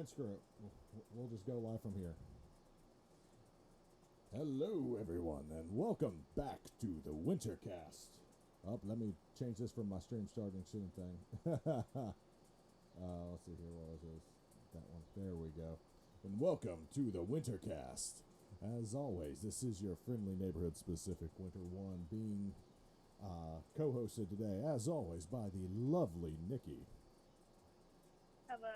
Alright, screw it. We'll just go live from here. Hello, everyone, and welcome back to the Wintercast. Let me change this from my stream starting soon thing. Let's see here, what is this? That one. There we go. And welcome to the Wintercast. As always, this is your friendly neighborhood-specific Winter One being co-hosted today, as always, by the lovely Nikki. Hello.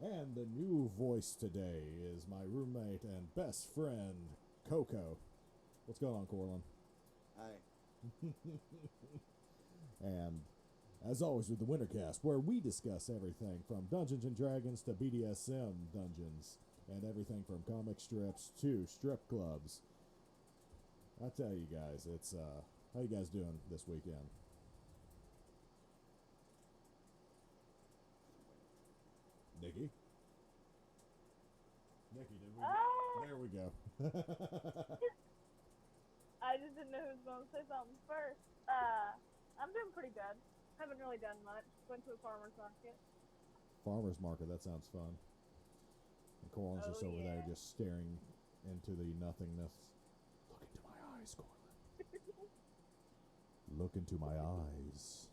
And the new voice today is my roommate and best friend, Coco. What's going on, Korlin? Hi. And as always with the Wintercast, where we discuss everything from Dungeons and Dragons to BDSM dungeons, and everything from comic strips to strip clubs. I tell you guys, it's how you guys doing this weekend? Nikki, did we? There we go. I just didn't know who was going to say something first. I'm doing pretty good. Haven't really done much. Went to a farmer's market. Farmer's market, that sounds fun. And Korlin's just over there just staring into the nothingness. Look into my eyes, Korlin. Look into my eyes.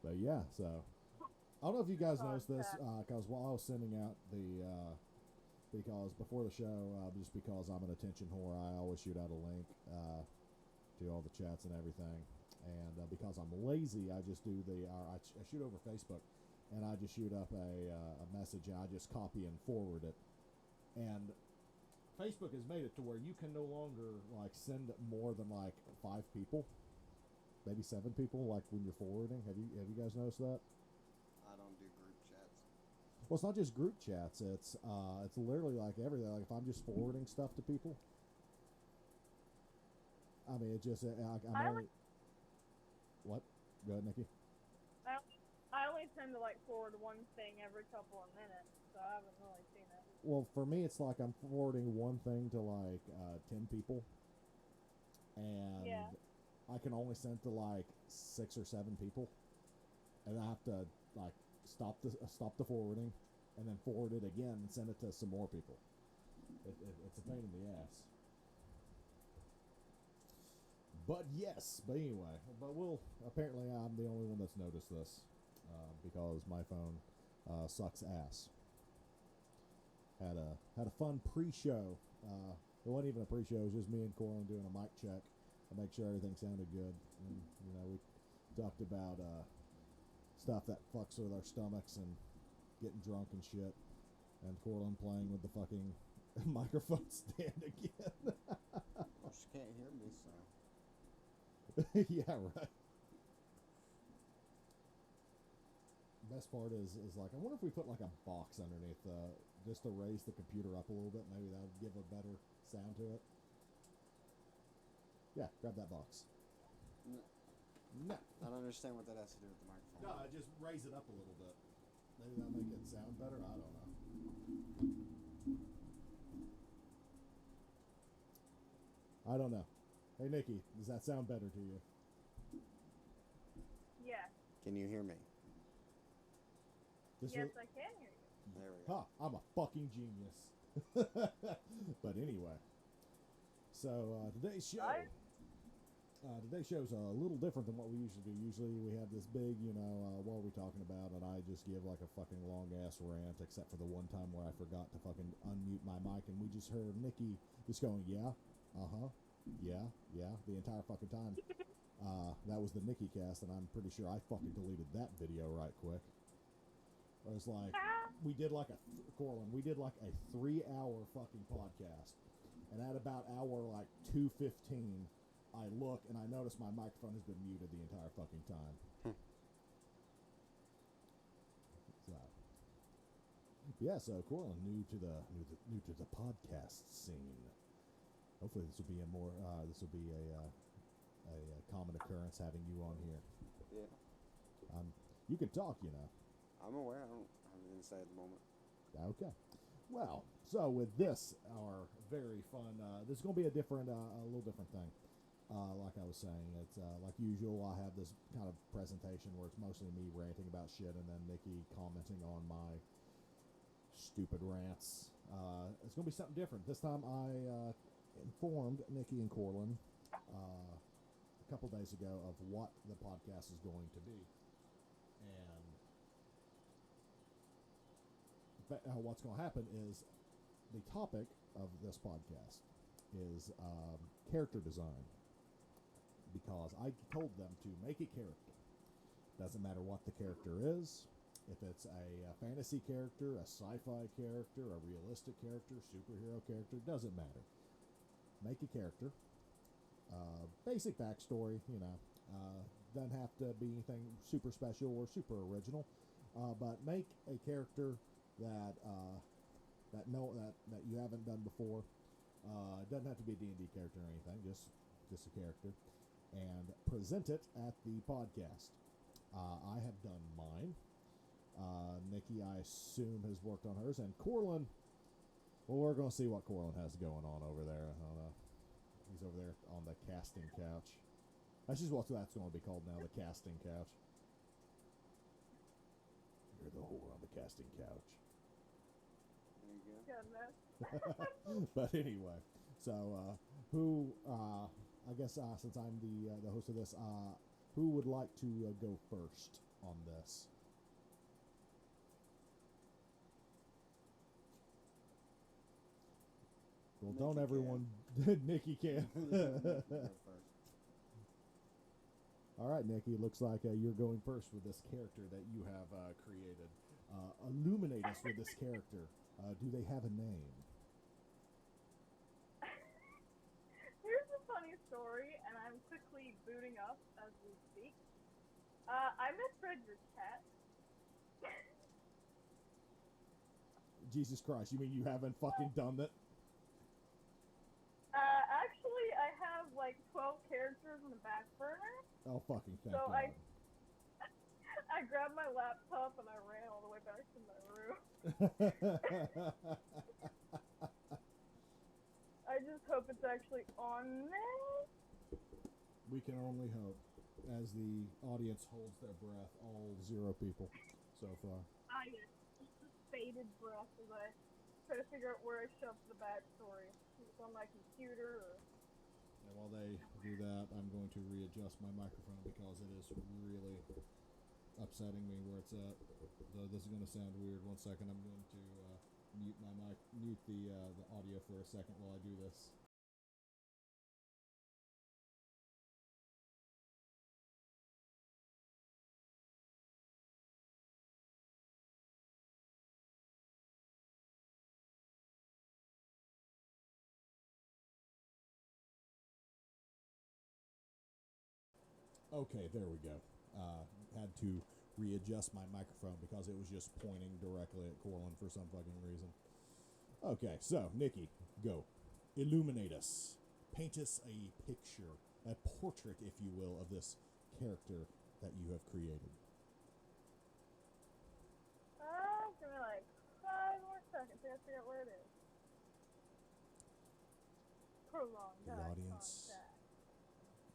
But yeah, so I don't know if you guys noticed this, because while I was sending out the because before the show, just because I'm an attention whore, I always shoot out a link to all the chats and everything. And because I'm lazy, I just do I shoot over Facebook, and I just shoot up a message, and I just copy and forward it. And Facebook has made it to where you can no longer like send more than like 5 people, maybe 7 people, like when you're forwarding. Have you guys noticed that? I don't do group chats. Well, it's not just group chats. It's literally like everything. Like if I'm just forwarding stuff to people, I mean, it just What? Go ahead, Nikki. I only tend to like forward one thing every couple of minutes, so I haven't really seen it. Well, for me, it's like I'm forwarding one thing to like 10 people, and I can only send to like 6 or 7 people, and I have to like stop the forwarding, and then forward it again and send it to some more people. It's a pain in the ass. But anyway, apparently I'm the only one that's noticed this, because my phone sucks ass. Had a fun pre-show. It wasn't even a pre-show, it was just me and Korlin doing a mic check to make sure everything sounded good. And, we talked about stuff that fucks with our stomachs and getting drunk and shit. And Korlin playing with the fucking microphone stand again. Well, she can't hear me, so. Yeah, right. Best part is like, I wonder if we put like a box underneath just to raise the computer up a little bit. Maybe that would give a better sound to it. Yeah, grab that box. No. I don't understand what that has to do with the microphone. No, just raise it up a little bit. Maybe that'll make it sound better. I don't know. Hey, Nikki, does that sound better to you? Yeah. Can you hear me? Yes, I can hear you. There we go. I'm a fucking genius. But anyway, so today's show. Today's show's a little different than what we usually do. Usually we have this big, what are we talking about? And I just give like a fucking long ass rant, except for the one time where I forgot to fucking unmute my mic, and we just heard Nikki just going, yeah, yeah, the entire fucking time. That was the Nikki cast, and I'm pretty sure I fucking deleted that video right quick. It was like, we did like a 3-hour fucking podcast, and at about hour like 2:15, I look and I notice my microphone has been muted the entire fucking time. So Korlin, new to the podcast scene. Hopefully this will be a common occurrence having you on here. Yeah. You can talk, I'm aware. I don't have anything to say at the moment. Okay. Well, so with this, our very fun, this is going to be a little different thing. like I was saying, it's like usual. I have this kind of presentation where it's mostly me ranting about shit, and then Nikki commenting on my stupid rants. It's going to be something different. This time I informed Nikki and Korlin a couple days ago of what the podcast is going to be. And what's going to happen is the topic of this podcast is character design. Because I told them to make a character. Doesn't matter what the character is. If it's a fantasy character, a sci-fi character, a realistic character, superhero character, doesn't matter. Make a character. Basic backstory, doesn't have to be anything super special or super original. But make a character that you haven't done before. It doesn't have to be a D&D character or anything, just a character. And present it at the podcast. I have done mine. Nikki, I assume, has worked on hers. And Korlin, well, we're going to see what Korlin has going on over there. I don't know. He's over there on the casting couch. That's just what that's going to be called now, the casting couch. You're the whore on the casting couch. There you go. Goodness. But anyway, so I guess since I'm the host of this, who would like to go first on this? Well, Nikki don't everyone. Nikki can. Go first. All right, Nikki. Looks like you're going first with this character that you have created. Illuminate us with this character. Do they have a name? Here's a funny story, and I'm quickly booting up as we speak. I misread your chat. Jesus Christ! You mean you haven't fucking done that? Actually, I have like 12 characters in the back burner. Oh, fucking thank So God. I grabbed my laptop and I ran all the way back to my room. I just hope it's actually on there. We can only hope, as the audience holds their breath, all 0 people so far. I just faded breath as I try to figure out where I shoved the backstory. It's on my computer or... And while they do that, I'm going to readjust my microphone because it is really upsetting me where it's at. Though this is going to sound weird. 1 second, I'm going to mute the audio for a second while I do this. Okay, there we go. Had to readjust my microphone because it was just pointing directly at Korlin for some fucking reason. Okay, so, Nikki, go. Illuminate us. Paint us a picture, a portrait, if you will, of this character that you have created. Give me like 5 more seconds to figure out where it is. Prolonged The eye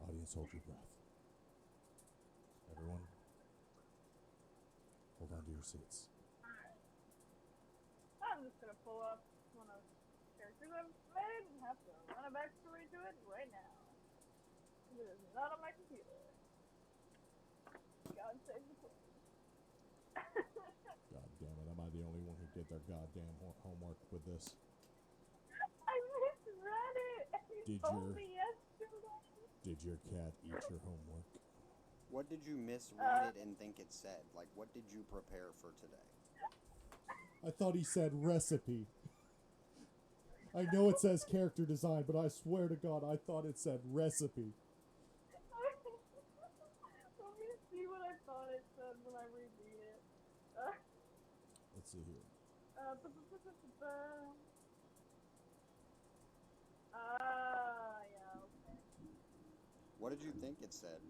audience, hold your breath. Everyone, hold on to your seats. Alright. I'm just gonna pull up one of the characters I've made and have to run a backstory to it right now. It is not on my computer. God save the queen. God damn it, am I the only one who did their goddamn homework with this? I misread it! You told me yesterday! Did your cat eat your homework? What did you misread it and think it said? Like, what did you prepare for today? I thought he said recipe. I know it says character design, but I swear to God, I thought it said recipe. Let me see what I thought it said when I reread it. Let's see here. Yeah, okay. What did you think it said?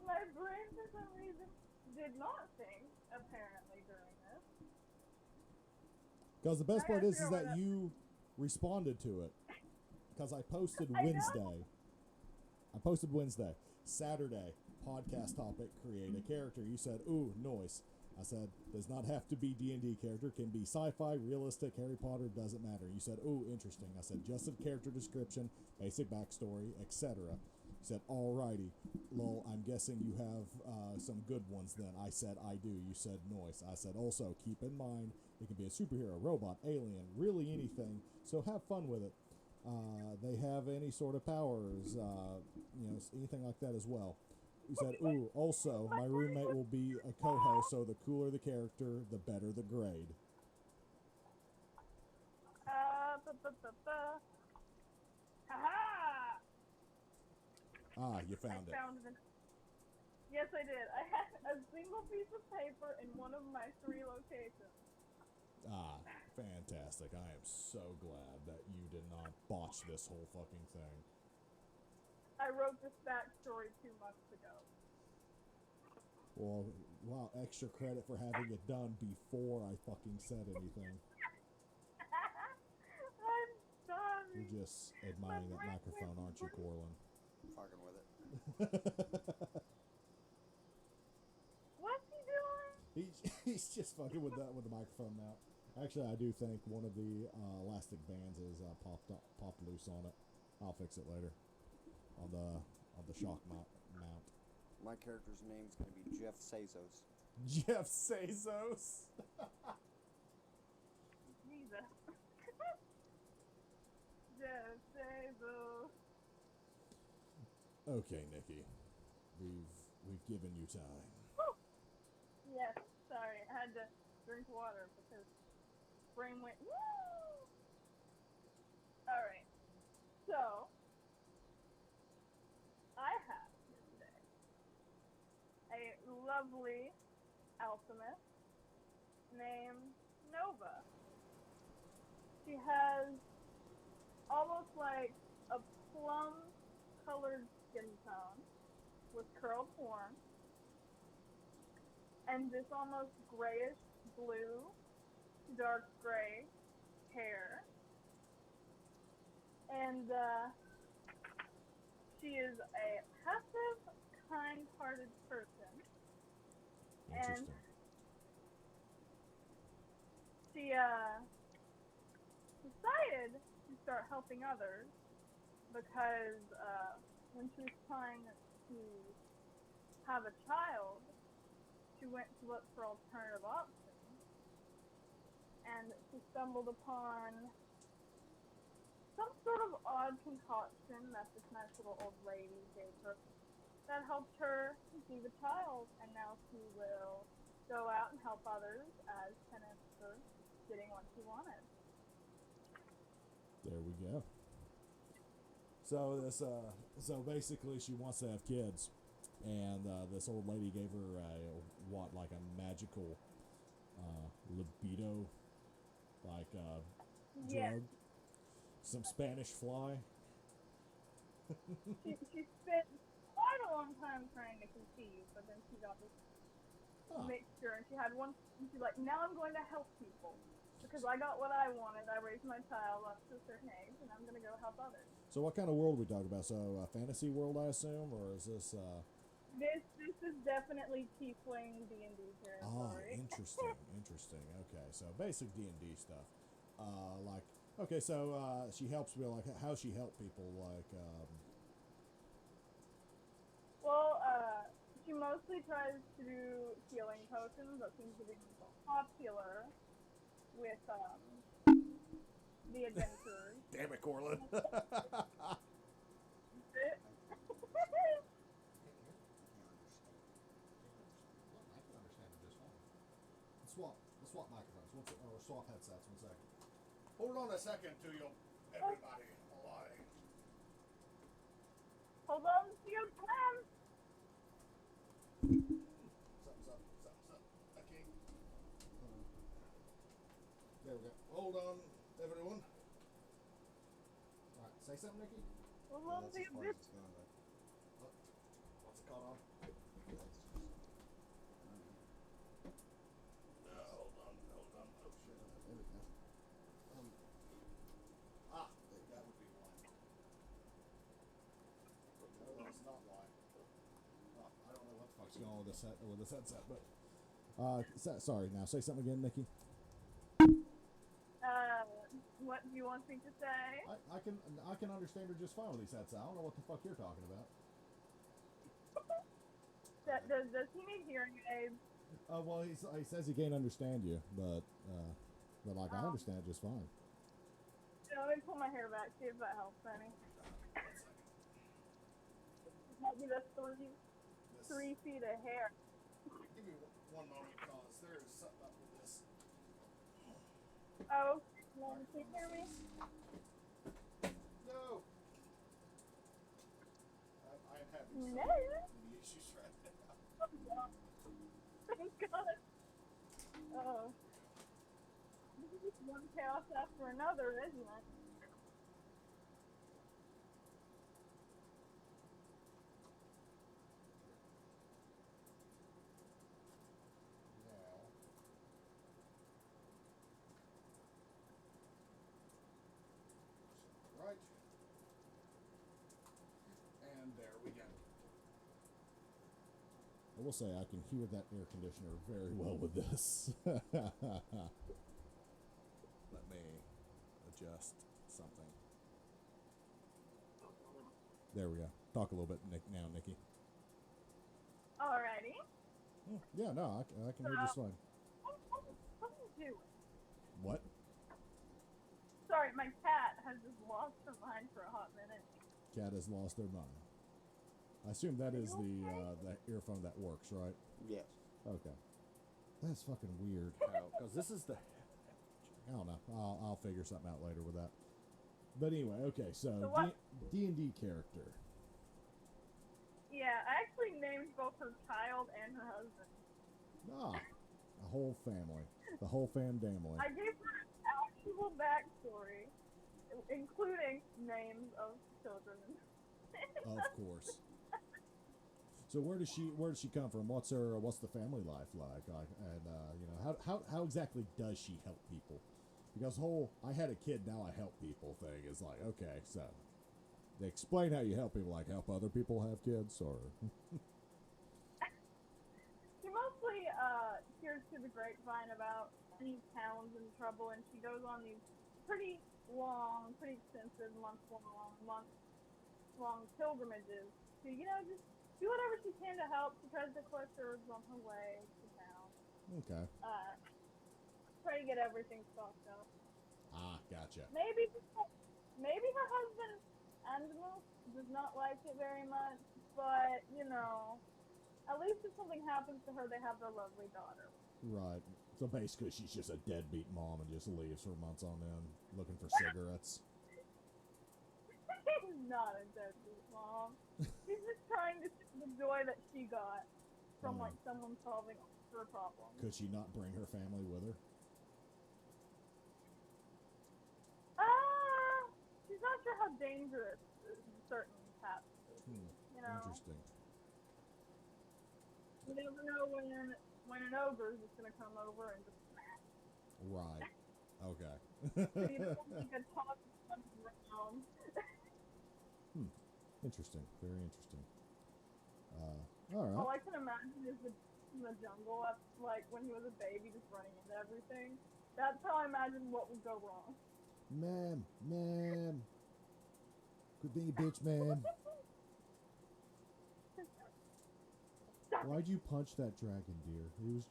My brain, for some reason, did not think, apparently, during this. Because the best part is figure that out you responded to it. Because I posted I know. Wednesday. I posted Wednesday. Saturday, podcast topic, create a character. You said, ooh, noise. I said, does not have to be D&D character. Can be sci-fi, realistic, Harry Potter, doesn't matter. You said, ooh, interesting. I said, just a character description, basic backstory, etc. You said, alrighty. Lol, I'm guessing you have some good ones then. I said, I do. You said, noise. I said, also, keep in mind, it can be a superhero, robot, alien, really anything. So have fun with it. They have any sort of powers, anything like that as well. He said, ooh, also, my roommate will be a co-host, so the cooler the character, the better the grade. Ha-ha! Ah, you found it. Yes, I did. I had a single piece of paper in one of my 3 locations. Ah, fantastic. I am so glad that you did not botch this whole fucking thing. I wrote this backstory 2 months ago. Well, wow, extra credit for having it done before I fucking said anything. I'm sorry. You're just admiring that microphone, aren't you, Korlin? Fucking with it. What's he doing? He's just fucking with the microphone now. Actually, I do think one of the elastic bands is popped loose on it. I'll fix it later on the shock mount. My character's name's gonna be Jeff Bezos. Jeff Bezos. Jesus. Jeff Bezos. Okay, Nikki, we've given you time. Woo! Yes, sorry, I had to drink water because brain went woo. All right, so I have here today a lovely alchemist named Nova. She has almost like a plum-colored skin tone with curled horn and this almost grayish blue, dark gray hair. And she is a passive, kind-hearted person. And Interesting. she decided to start helping others because when she was trying to have a child, she went to look for alternative options, and she stumbled upon some sort of odd concoction that this nice little old lady gave her that helped her conceive a child, and now she will go out and help others as penance for getting what she wanted. There we go. So this, so basically, she wants to have kids, and this old lady gave her like a magical libido, like Yes. drug, some Spanish fly. She spent quite a long time trying to conceive, but then she got this mixture, and she had one. And she's like, now I'm going to help people because I got what I wanted. I raised my child up to a certain age, and I'm going to go help others. So what kind of world are we talking about? So fantasy world, I assume, or is this? This is definitely tiefling D&D Oh, territory. interesting. Okay, so basic D&D stuff. Like, okay, so she helps me. Like, how she help people? Like, Well, she mostly tries to do healing potions that seems to be popular with the adventurers. damn it, Korlin. Let's swap microphones. Or swap headsets. 1 second. Hold on a second to you, everybody. Hold on to your plan. Something. Okay. There we go. Hold on, everyone. All right, say something, Nikki. Hold on to your bitch. What's it called on? Hold on. Oh shit. There we go. That would be one. going on with this headset, but sorry. Now say something again, Nikki. What do you want me to say? I can understand her just fine with these headsets. I don't know what the fuck you're talking about. Does he need hearing aids? Well, he says he can't understand you, but like I understand just fine. Yeah, let me pull my hair back, see if that helps any. Maybe that's 3 feet of hair. Give me one moment, because there is something up with this. Oh, can you hear me? No. I am having No. some issues right now. Thank God. Oh. This is just one chaos after another, isn't it? Right. And there we go. I will say I can hear that air conditioner very well with this. Let me adjust something. There we go. Talk a little bit now, Nikki. Alrighty. Yeah, no, I can hear just fine. What are you doing? What? Sorry, my cat has just lost her mind for a hot minute. Cat has lost their mind. I assume that is the earphone that works, right? Yes. Okay. That's fucking weird. Because this is the... I don't know. I'll figure something out later with that. But anyway, okay, so D&D character. Yeah, I actually named both her child and her husband. Ah, a whole family. The whole family. I gave her an actual backstory, including names of children. Of course. So where does she come from? What's the family life like? And you know, how exactly does she help people? Because the whole I had a kid, now I help people thing is like, okay, so they explain how you help people, like help other people have kids, or She mostly hears through the grapevine about any towns in trouble, and she goes on these pretty long, pretty extensive month-long pilgrimages to, you know, just do whatever she can to help. She tries to collect herbs on her way to town. okay. Try to get everything stocked up. Ah, gotcha. Maybe her husband Andrew does not like it very much, but you know, at least if something happens to her, they have their lovely daughter. Right. So basically, she's just a deadbeat mom and just leaves for months on end looking for cigarettes. She's not a deadbeat mom. She's just trying to see the joy that she got from like someone solving her problem. Could she not bring her family with her? She's not sure how dangerous certain paths is. You know? Interesting. You never know when an ogre is just gonna come over and just smash. Right. Okay. So you don't think a talk around. Interesting. Very interesting. All right. All I can imagine is in the jungle, like when he was a baby, just running into everything. That's how I imagine what would go wrong. Ma'am. Good day, bitch, ma'am. Why'd you punch that dragon, dear? He was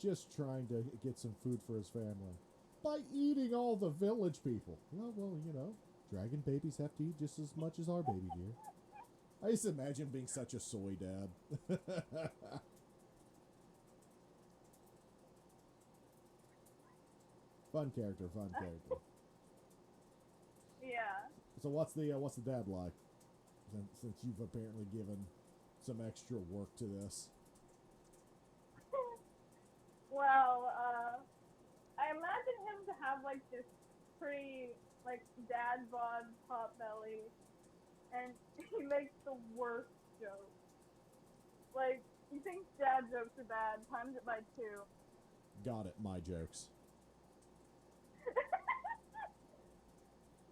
just trying to get some food for his family by eating all the village people. Well, you know, dragon babies have to eat just as much as our baby, dear. I used to imagine being such a soy dad. Fun character. Yeah. So what's the dad like? Since you've apparently given some extra work to this. Well, I imagine him to have like this pretty like dad bod pot belly, and he makes the worst jokes. Like, he thinks dad jokes are bad, times it by 2. Got it, my jokes.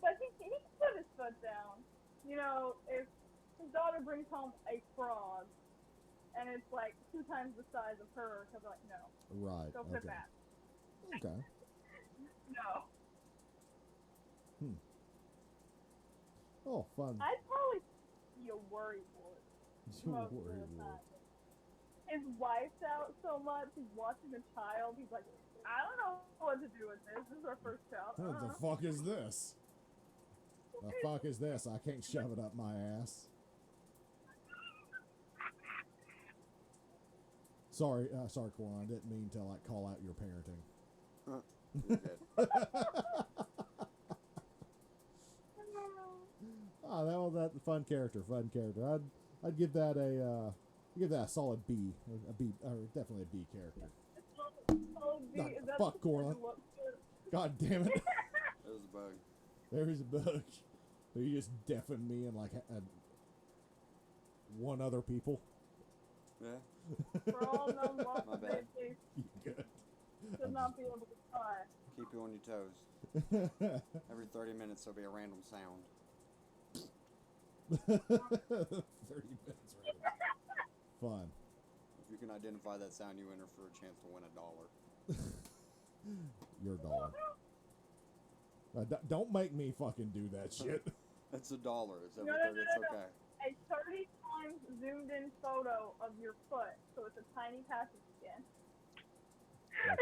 But he can put his foot down. You know, if his daughter brings home a frog, and it's like 2 times the size of her. So I'm like, no, Right. go put Okay. that. Okay. No. Oh, fun. I'd probably be a worrywart You most of worry, the Lord. time. His wife's out so much. He's watching a child. He's like, I don't know what to do with this. This is our first child. What the fuck is this? The fuck is this? I can't shove it up my ass. Sorry, Korlin. I didn't mean to like call out your parenting. You're good. Ah, that was that fun character. I'd give that a solid B, a B, or definitely a B character. Fuck, Korlin. God damn it! There was a bug. There's a bug. So you just deafen me and like one other people. Yeah. For all known laws, My bad. they You good? should not be able to fly. Keep you on your toes. Every 30 minutes there'll be a random sound. 30 minutes right. Fun. If you can identify that sound, you enter for a chance to win $1. Your dollar. Don't make me fucking do that shit. It's $1. It's every No, 30. It's no. okay. A 30 times zoomed in photo of your foot, so it's a tiny passage skin.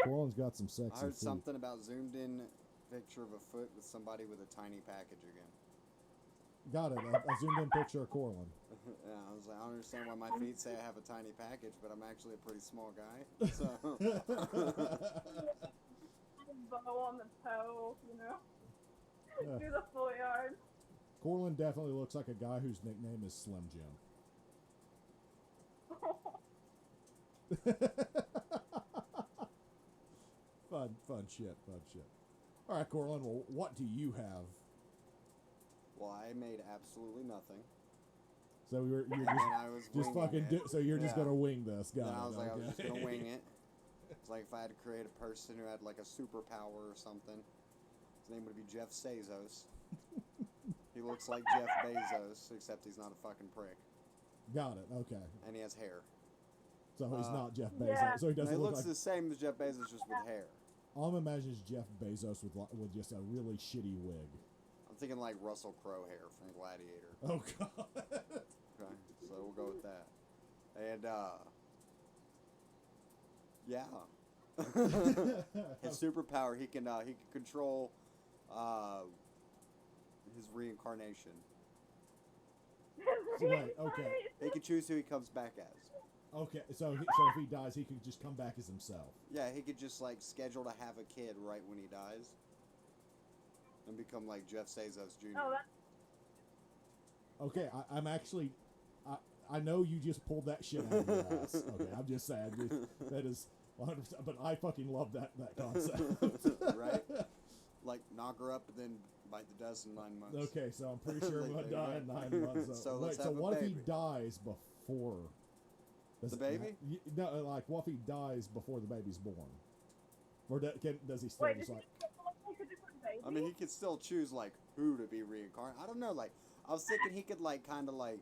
Korlin's got some sexy I heard feet. something about zoomed in picture of a foot with somebody with a tiny package again. Got it. A zoomed in picture of Korlin. Yeah, I was like, I don't understand why my feet say I have a tiny package, but I'm actually a pretty small guy. So Bow on the toe, you know? Yeah. Do the full yard. Korlin definitely looks like a guy whose nickname is Slim Jim. Fun shit. All right, Korlin. Well, what do you have? well, I made absolutely nothing. So you're And just I was just winging fucking it. so you're just Yeah. gonna wing this. Got Then it. I was like, I was just okay. gonna wing it. It's like if I had to create a person who had like a superpower or something, his name would be Jeff Bezos. He looks like Jeff Bezos, except he's not a fucking prick, Got it. Okay. and he has hair. So he's not Jeff Bezos. Yeah. So he And doesn't he look looks like. the same as Jeff Bezos, just with hair. All I'm imagining is Jeff Bezos with just a really shitty wig. I'm thinking like Russell Crowe hair from Gladiator. Oh god. Okay, so we'll go with that. And yeah, his superpower, he can control his reincarnation. Right, okay. He can choose who he comes back as. Okay, so if he dies, he could just come back as himself. Yeah, he could just like schedule to have a kid right when he dies, and become like Jeff Bezos Jr. Oh, that's Okay, I'm actually, I know you just pulled that shit out of your ass. Okay, I'm just saying that is 100%. But I fucking love that concept. Right? Like knock her up and then bite the dust in 9 months. Okay, so I'm pretty sure I'm gonna Like, die in 9 months. So let's so have a what if he baby. dies before? The baby? No, like what if he dies before the baby's born? Or does he still wait, just does like? he look like a different baby? I mean, he could still choose like who to be reincarnated. I don't know. Like I was thinking he could like kind of like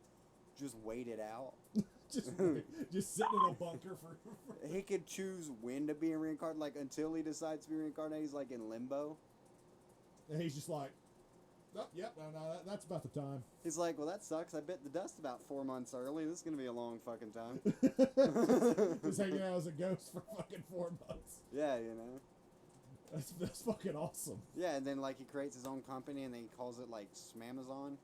just wait it out. just sitting in a bunker for He could choose when to be reincarnated, like until he decides to be reincarnated. He's like in limbo. and he's just like, oh, yep, no, that's about the time. He's like, well, that sucks. I bit the dust about 4 months early. This is gonna be a long fucking time. Just hanging out as a ghost for fucking 4 months. Yeah, you know. That's fucking awesome. Yeah, and then like he creates his own company and then he calls it like Smamazon.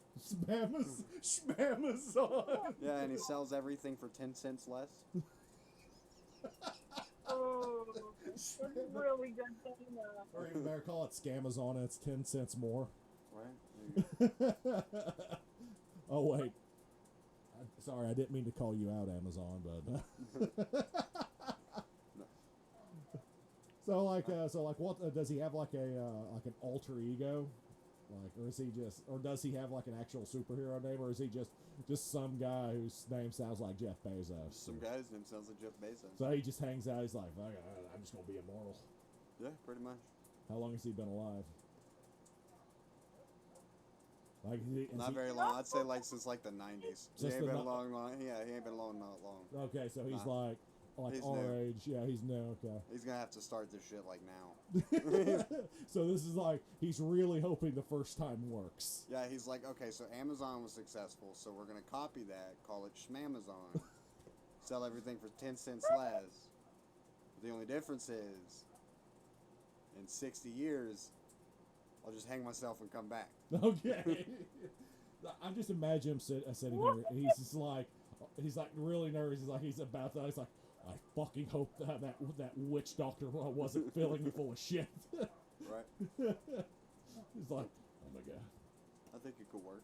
Schmamazon. Yeah, and he sells everything for 10 cents less. Oh, that's really good thing. Or even better, call it Scamazon, and it's 10 cents more. Right? There you go. Oh wait, sorry, I didn't mean to call you out, Amazon, but. So like, what does he have like like an alter ego, like, or is he just, or does he have like an actual superhero name, or is he just some guy whose name sounds like Jeff Bezos? Some guy's name sounds like Jeff Bezos. So he just hangs out. He's like, "Fuck it, I'm just gonna be immortal." Yeah, pretty much. How long has he been alive? Like, Not very long. I'd say like since like the 90s. He Just ain't the been no- long. Yeah, he ain't been long not long. Okay, so he's Nah. like He's our new. age. Yeah, he's new. Okay. He's gonna have to start this shit like now. So this is like he's really hoping the first time works. Yeah, he's like, okay, so Amazon was successful, so we're gonna copy that, call it Schmamazon, sell everything for 10 cents less. The only difference is, in 60 years, I'll just hang myself and come back. Okay. I just imagine him sitting here. He's like really nervous. He's about that. He's like, I fucking hope that witch doctor wasn't filling me full of shit. Right? He's like, oh my god. I think it could work.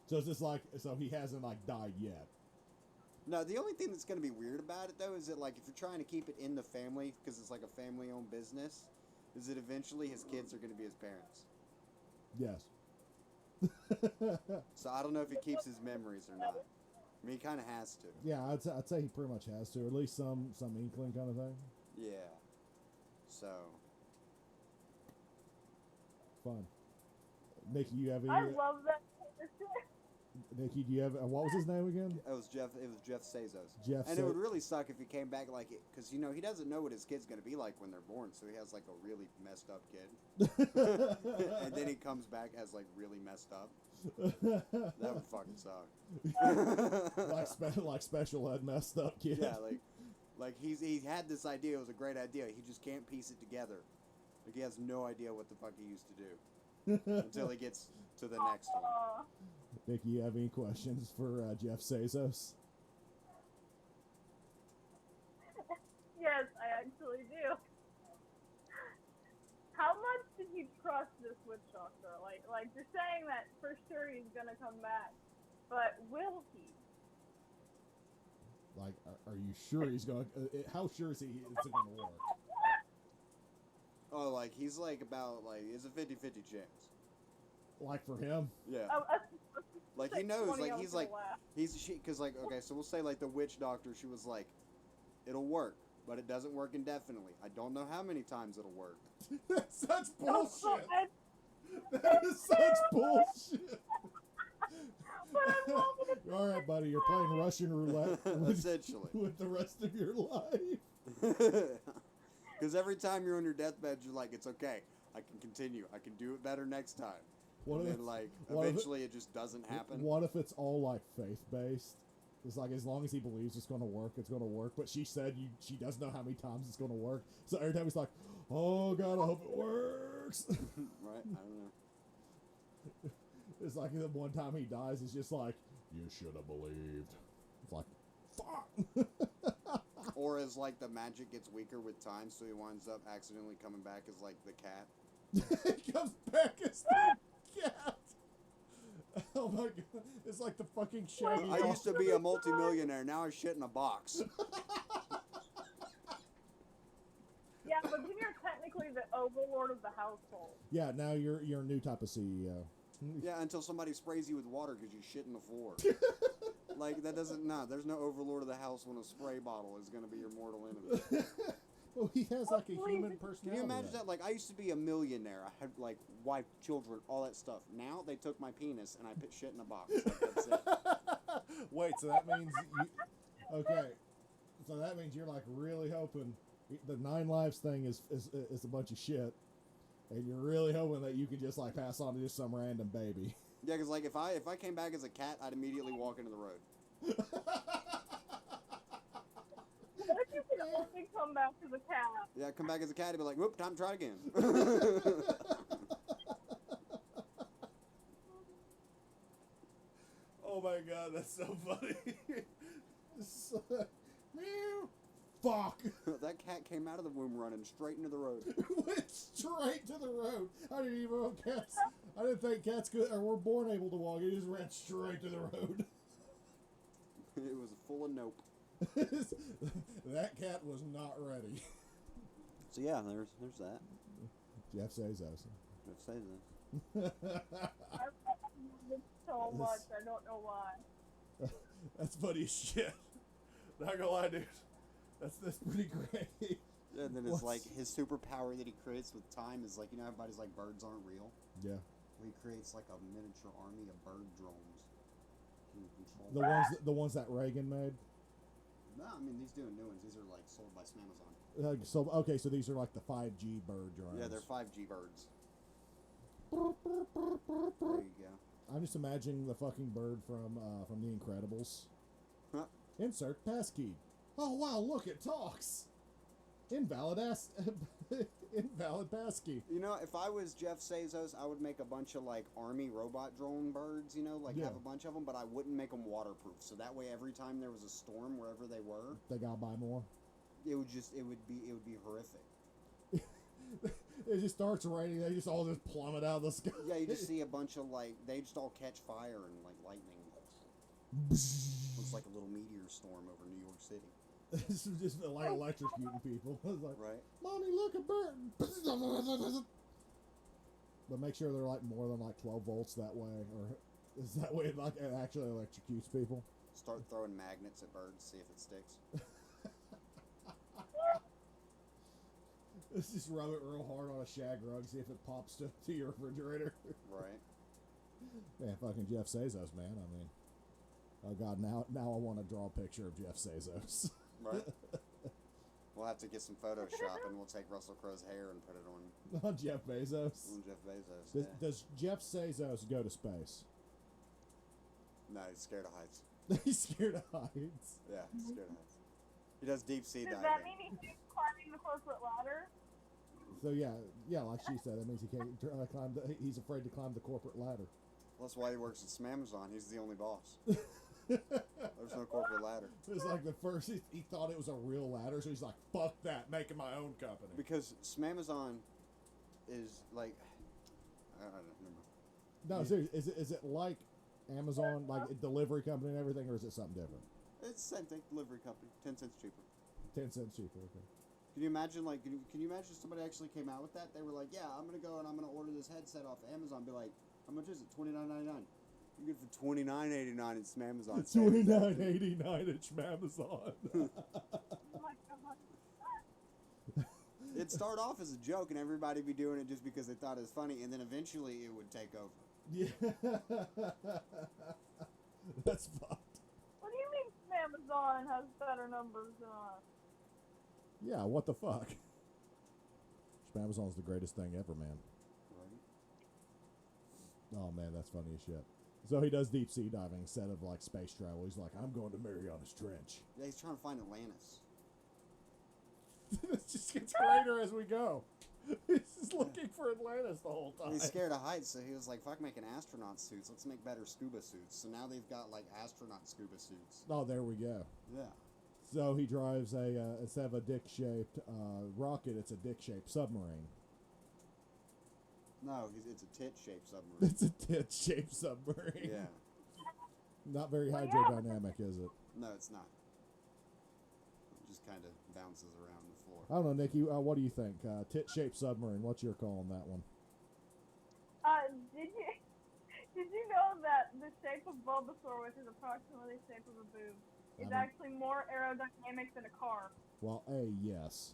So it's just like, so he hasn't like died yet. No, the only thing that's going to be weird about it, though, is that, like, if you're trying to keep it in the family, because it's like a family-owned business, is that eventually his kids are going to be his parents. Yes. So I don't know if he keeps his memories or not. I mean, he kind of has to. Yeah, I'd say he pretty much has to, or at least some inkling kind of thing. Yeah. So. Fun. Nikki, you have any? I love that. Nikki, do you have what was his name again? It was Jeff Bezos. Jeff. And it would really suck if he came back like it, because you know he doesn't know what his kid's gonna be like when they're born, so he has like a really messed up kid, and then he comes back as like really messed up. That would fucking suck. like special ed messed up kid. Yeah, like he had this idea. It was a great idea. He just can't piece it together. Like he has no idea what the fuck he used to do until he gets to the next one. Nikki, you have any questions for Jeff Bezos? Yes, I actually do. How much did you trust this witch doctor? Like you're saying that for sure he's gonna come back, but will he? Like, are you sure he's going? How sure is he it's going to work? Oh, like he's like about like it's a 50-50 chance. Like for him? Yeah. Oh, Like he knows, 20, like I was he's gonna like laugh. because like okay, so we'll say like the witch doctor, she was like, it'll work, but it doesn't work indefinitely. I don't know how many times it'll work. That's such Oh, bullshit. and- That is such bullshit. But I love it. All right, buddy, you're playing Russian roulette Essentially. with the rest of your life. Because every time you're on your deathbed, you're like, it's okay. I can continue. I can do it better next time. What And if then, like, what if eventually it just doesn't happen. What if it's all like faith based? It's like as long as he believes it's going to work, it's going to work. But she said she doesn't know how many times it's going to work. So every time he's like, "Oh God, I hope it works." Right? I don't know. It's like the one time he dies, he's just like, "You should have believed." It's like, fuck. Or as, like, the magic gets weaker with time, so he winds up accidentally coming back as, like, the cat. He comes back as the cat. Oh my God! It's like the fucking Shaggy. I used to be a multimillionaire. Now I shit in a box. Yeah, but then you're technically the overlord of the household. Yeah, now you're a new type of CEO. Yeah, until somebody sprays you with water because you shit in the floor. Like, that doesn't... No, there's no overlord of the house when a spray bottle is going to be your mortal enemy. Well, he has like a human personality. Can you imagine that? Like, I used to be a millionaire. I had, like, wife, children, all that stuff. Now, they took my penis and I put shit in a box. Like, that's it. Wait, so that means you... Okay. So that means you're like really hoping... The 9 lives thing is a bunch of shit. And you're really hoping that you can just like pass on to just some random baby. Yeah, because, like, if I came back as a cat, I'd immediately walk into the road. What if you could only come back as a cat? Yeah, come back as a cat and be like, whoop, time to try again. Oh my God, that's so funny. Meow. Fuck. That cat came out of the womb running straight into the road. Went straight to the road. I didn't even know cats. I didn't think cats could or were born able to walk. It just ran straight to the road. It was full of nope. That cat was not ready. So yeah, there's that. Jeff Bezos. Jeff Bezos. I love it so much. I don't know why. That's funny as shit. Not gonna lie, dude. That's pretty great. And then it's like his superpower that he creates with time is like, you know, everybody's like birds aren't real. Yeah. He creates like a miniature army of bird drones. Can you control The ones that Reagan made. No, I mean these doing new ones. These are like sold by Amazon. So okay, so these are like the 5G bird drones. Yeah, they're 5G birds. There you go. I'm just imagining the fucking bird from The Incredibles. Huh. Insert passkey. Oh wow, look, it talks. Invalid passkey. You know, if I was Jeff Bezos, I would make a bunch of like army robot drone birds. You know, like Yeah. have a bunch of them, but I wouldn't make them waterproof. So that way, every time there was a storm wherever they were, They gotta buy more. it would be horrific. It just starts raining. They just all just plummet out of the sky. Yeah, you just see a bunch of like they just all catch fire and like lightning. Looks like a little meteor storm over New York City. It's just like electrocuting people. It's like, Right. Mommy, look, a bird. But make sure they're like more than like 12 volts that way, or is that way it actually electrocutes people? Start throwing magnets at birds, see if it sticks. Let's just rub it real hard on a shag rug, see if it pops to your refrigerator. Right. Man, fucking Jeff Bezos, man. I mean, oh god, now I want to draw a picture of Jeff Bezos. Right. We'll have to get some Photoshop and we'll take Russell Crowe's hair and put it on On Jeff Bezos. Jeff Bezos. Does Jeff Bezos go to space? No, he's scared of heights. He's scared of heights. Yeah, he's scared of heights. He does deep sea Does diving. that mean he's climbing the corporate ladder? So yeah, like she said, that means he can't climb. He's afraid to climb the corporate ladder. Well, that's why he works at Amazon. He's the only boss. There's no corporate ladder. It's like the first he thought it was a real ladder, so he's like, "Fuck that, making my own company." Because Amazon is like, I don't remember. No, seriously, is it like Amazon, like a delivery company and everything, or is it something different? It's the same thing. Delivery company, 10 cents cheaper. 10 cents cheaper. Okay. Can you imagine, like, can you imagine somebody actually came out with that? They were like, yeah, I'm gonna go and I'm gonna order this headset off Amazon. Be like, how much is it? $29.99. You get it for $29.89 at Amazon. $29.89 at Amazon. Oh my god. It'd start off as a joke and everybody be doing it just because they thought it was funny, and then eventually it would take over. Yeah. That's fucked. What do you mean Amazon has better numbers than us? Yeah, what the fuck? Amazon's the greatest thing ever, man. Right? Oh man, that's funny as shit. So he does deep sea diving instead of like space travel. He's like, I'm going to Mariana's Trench. Yeah, he's trying to find Atlantis. It just gets greater as we go. He's just looking for Atlantis the whole time. He's scared of heights, so he was like, fuck making astronaut suits. Let's make better scuba suits. So now they've got like astronaut scuba suits. Oh, there we go. Yeah. So he drives instead of a dick-shaped rocket, it's a dick-shaped submarine. No, it's a tit-shaped submarine. It's a tit-shaped submarine. Yeah. Not very hydrodynamic, is it? No, it's not. It just kind of bounces around the floor. I don't know, Nikki. What do you think? Tit-shaped submarine. What's your call on that one? Did you know that the shape of Bulbasaur, which is approximately the shape of a boob, is actually more aerodynamic than a car? Well, A, yes.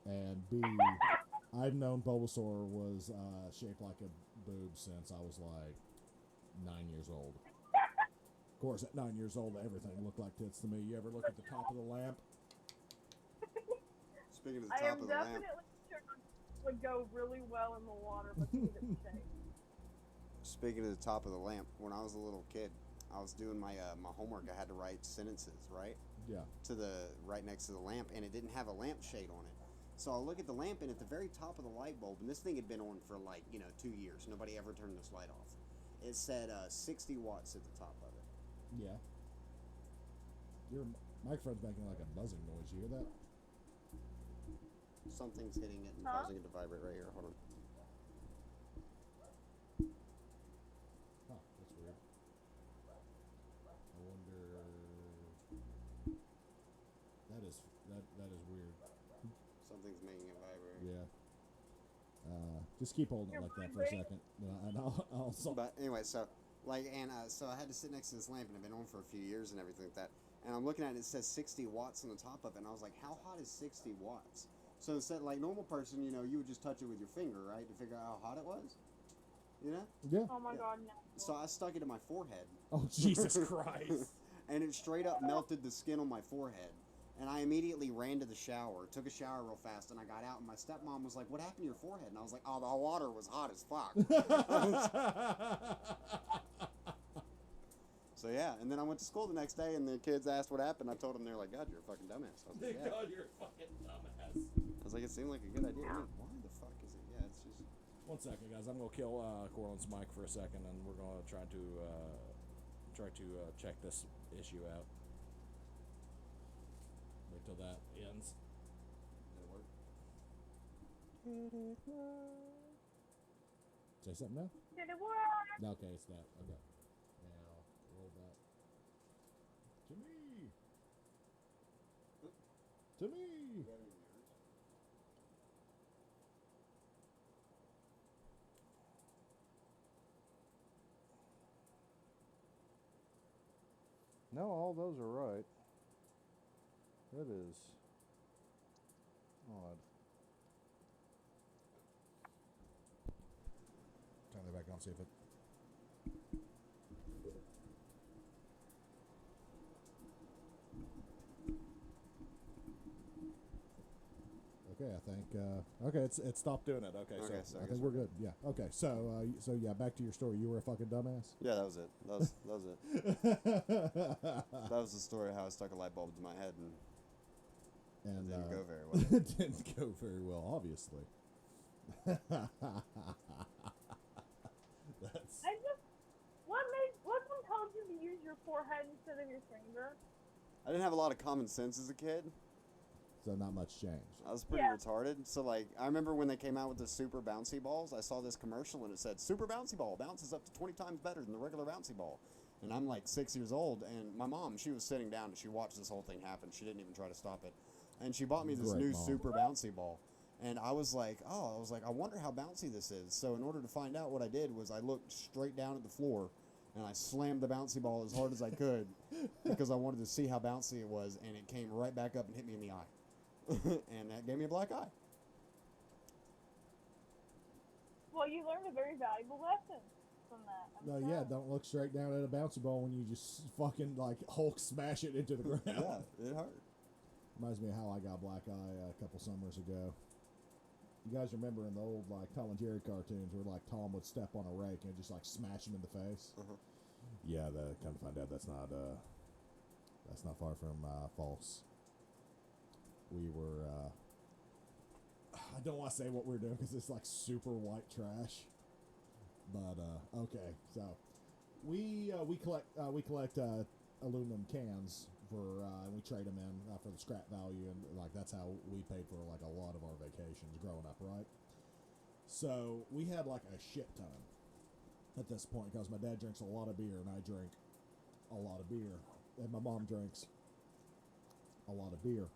And B, I've known Bulbasaur was shaped like a boob since I was like 9 years old. Of course, at 9 years old, everything looked like tits to me. You ever look at the top of the lamp? Speaking of the I top am of the lamp, definitely sure it would go really well in the water because of its shape. speaking of the top of the lamp, when I was a little kid, I was doing my my homework. I had to write sentences, right? Yeah. To the right next to the lamp, and it didn't have a lampshade on it. So I'll look at the lamp, and at the very top of the light bulb, and this thing had been on for like 2 years. Nobody ever turned this light off. It said 60 watts at the top of it. Yeah. Your microphone's making like a buzzing noise. You hear that? Something's hitting it and Huh? causing it to vibrate right here. Hold on. Huh, that's weird. I wonder. That is weird. Something's making it vibrate. Yeah. Just keep holding it like that for a second, and I'll But anyway, so so I had to sit next to this lamp, and I've been on for a few years and everything like that. And I'm looking at it, it says 60 watts on the top of it, and I was like, how hot is 60 watts? So instead, like normal person, you would just touch it with your finger, right, to figure out how hot it was. you know? Yeah. Oh my god, no. So I stuck it in my forehead. Oh, Jesus Christ. And it straight up melted the skin on my forehead. And I immediately ran to the shower, took a shower real fast, and I got out, and my stepmom was like, "What happened to your forehead?" And I was like, "Oh, the water was hot as fuck." So yeah, and then I went to school the next day, and the kids asked what happened. I told them, they're like, "God, you're a fucking dumbass." I was like, "Yeah." God, you're a fucking dumbass. I was like, "It seemed like a good idea." I mean, why the fuck is it? Yeah, it's just. 1 second, guys. I'm gonna kill Korlin's mic for a second, and we're gonna try to check this issue out. Wait till that ends. Did it work? Say something now? Did it work? No, okay, it's that. Okay. Now, roll back. To me! To me! No, all those are right. That is odd. Turn it back on, see if it. Okay, I think. Okay, it stopped doing it. Okay, Okay, so so I I guess think we're good. Yeah. Okay, so yeah, back to your story. You were a fucking dumbass. Yeah, that was it. That was it. That was the story of how I stuck a light bulb to my head and And it didn't go very well. it didn't go very well, obviously. That's I just. What one told you to use your forehead instead of your finger? I didn't have a lot of common sense as a kid. so not much changed. I was pretty Yeah. retarded. So, like, I remember when they came out with the super bouncy balls, I saw this commercial and it said, "Super bouncy ball bounces up to 20 times better than the regular bouncy ball." And I'm like 6 years old, and my mom, she was sitting down and she watched this whole thing happen. She didn't even try to stop it. And she bought me this Great new mom. super bouncy ball. And I was like, I wonder how bouncy this is. So in order to find out, what I did was I looked straight down at the floor and I slammed the bouncy ball as hard as I could because I wanted to see how bouncy it was, and it came right back up and hit me in the eye. And that gave me a black eye. Well, you learned a very valuable lesson from that. I'm No, yeah, don't look straight down at a bouncy ball when you just fucking like Hulk smash it into the ground. Yeah, it hurt. Reminds me of how I got black eye a couple summers ago. You guys remember in the old like Tom and Jerry cartoons where like Tom would step on a rake and just like smash him in the face? Uh-huh. Yeah, come to find out that's not far from false. We were I don't want to say what we're doing because it's like super white trash. But okay, so we collect aluminum cans for and we trade them in for the scrap value, and like that's how we paid for like a lot of our vacations growing up, right? So we had like a shit ton at this point because my dad drinks a lot of beer and I drink a lot of beer, and my mom drinks a lot of beer,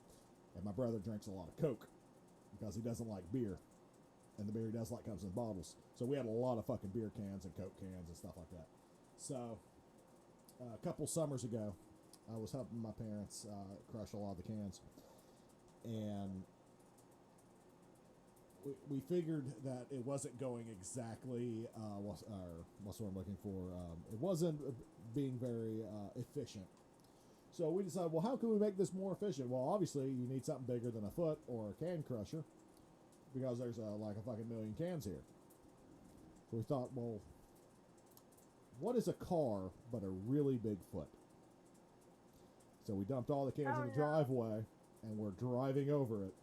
and my brother drinks a lot of Coke because he doesn't like beer, and the beer he does like comes in bottles. So we had a lot of fucking beer cans and Coke cans and stuff like that. So a couple summers ago, I was helping my parents crush a lot of the cans, and we figured that it wasn't going exactly what's what I'm looking for. It wasn't being very efficient. So we decided, well, how can we make this more efficient? Well, obviously you need something bigger than a foot or a can crusher because there's like a fucking million cans here. So we thought, well, what is a car but a really big foot? So we dumped all the cans in the driveway, and we're driving over it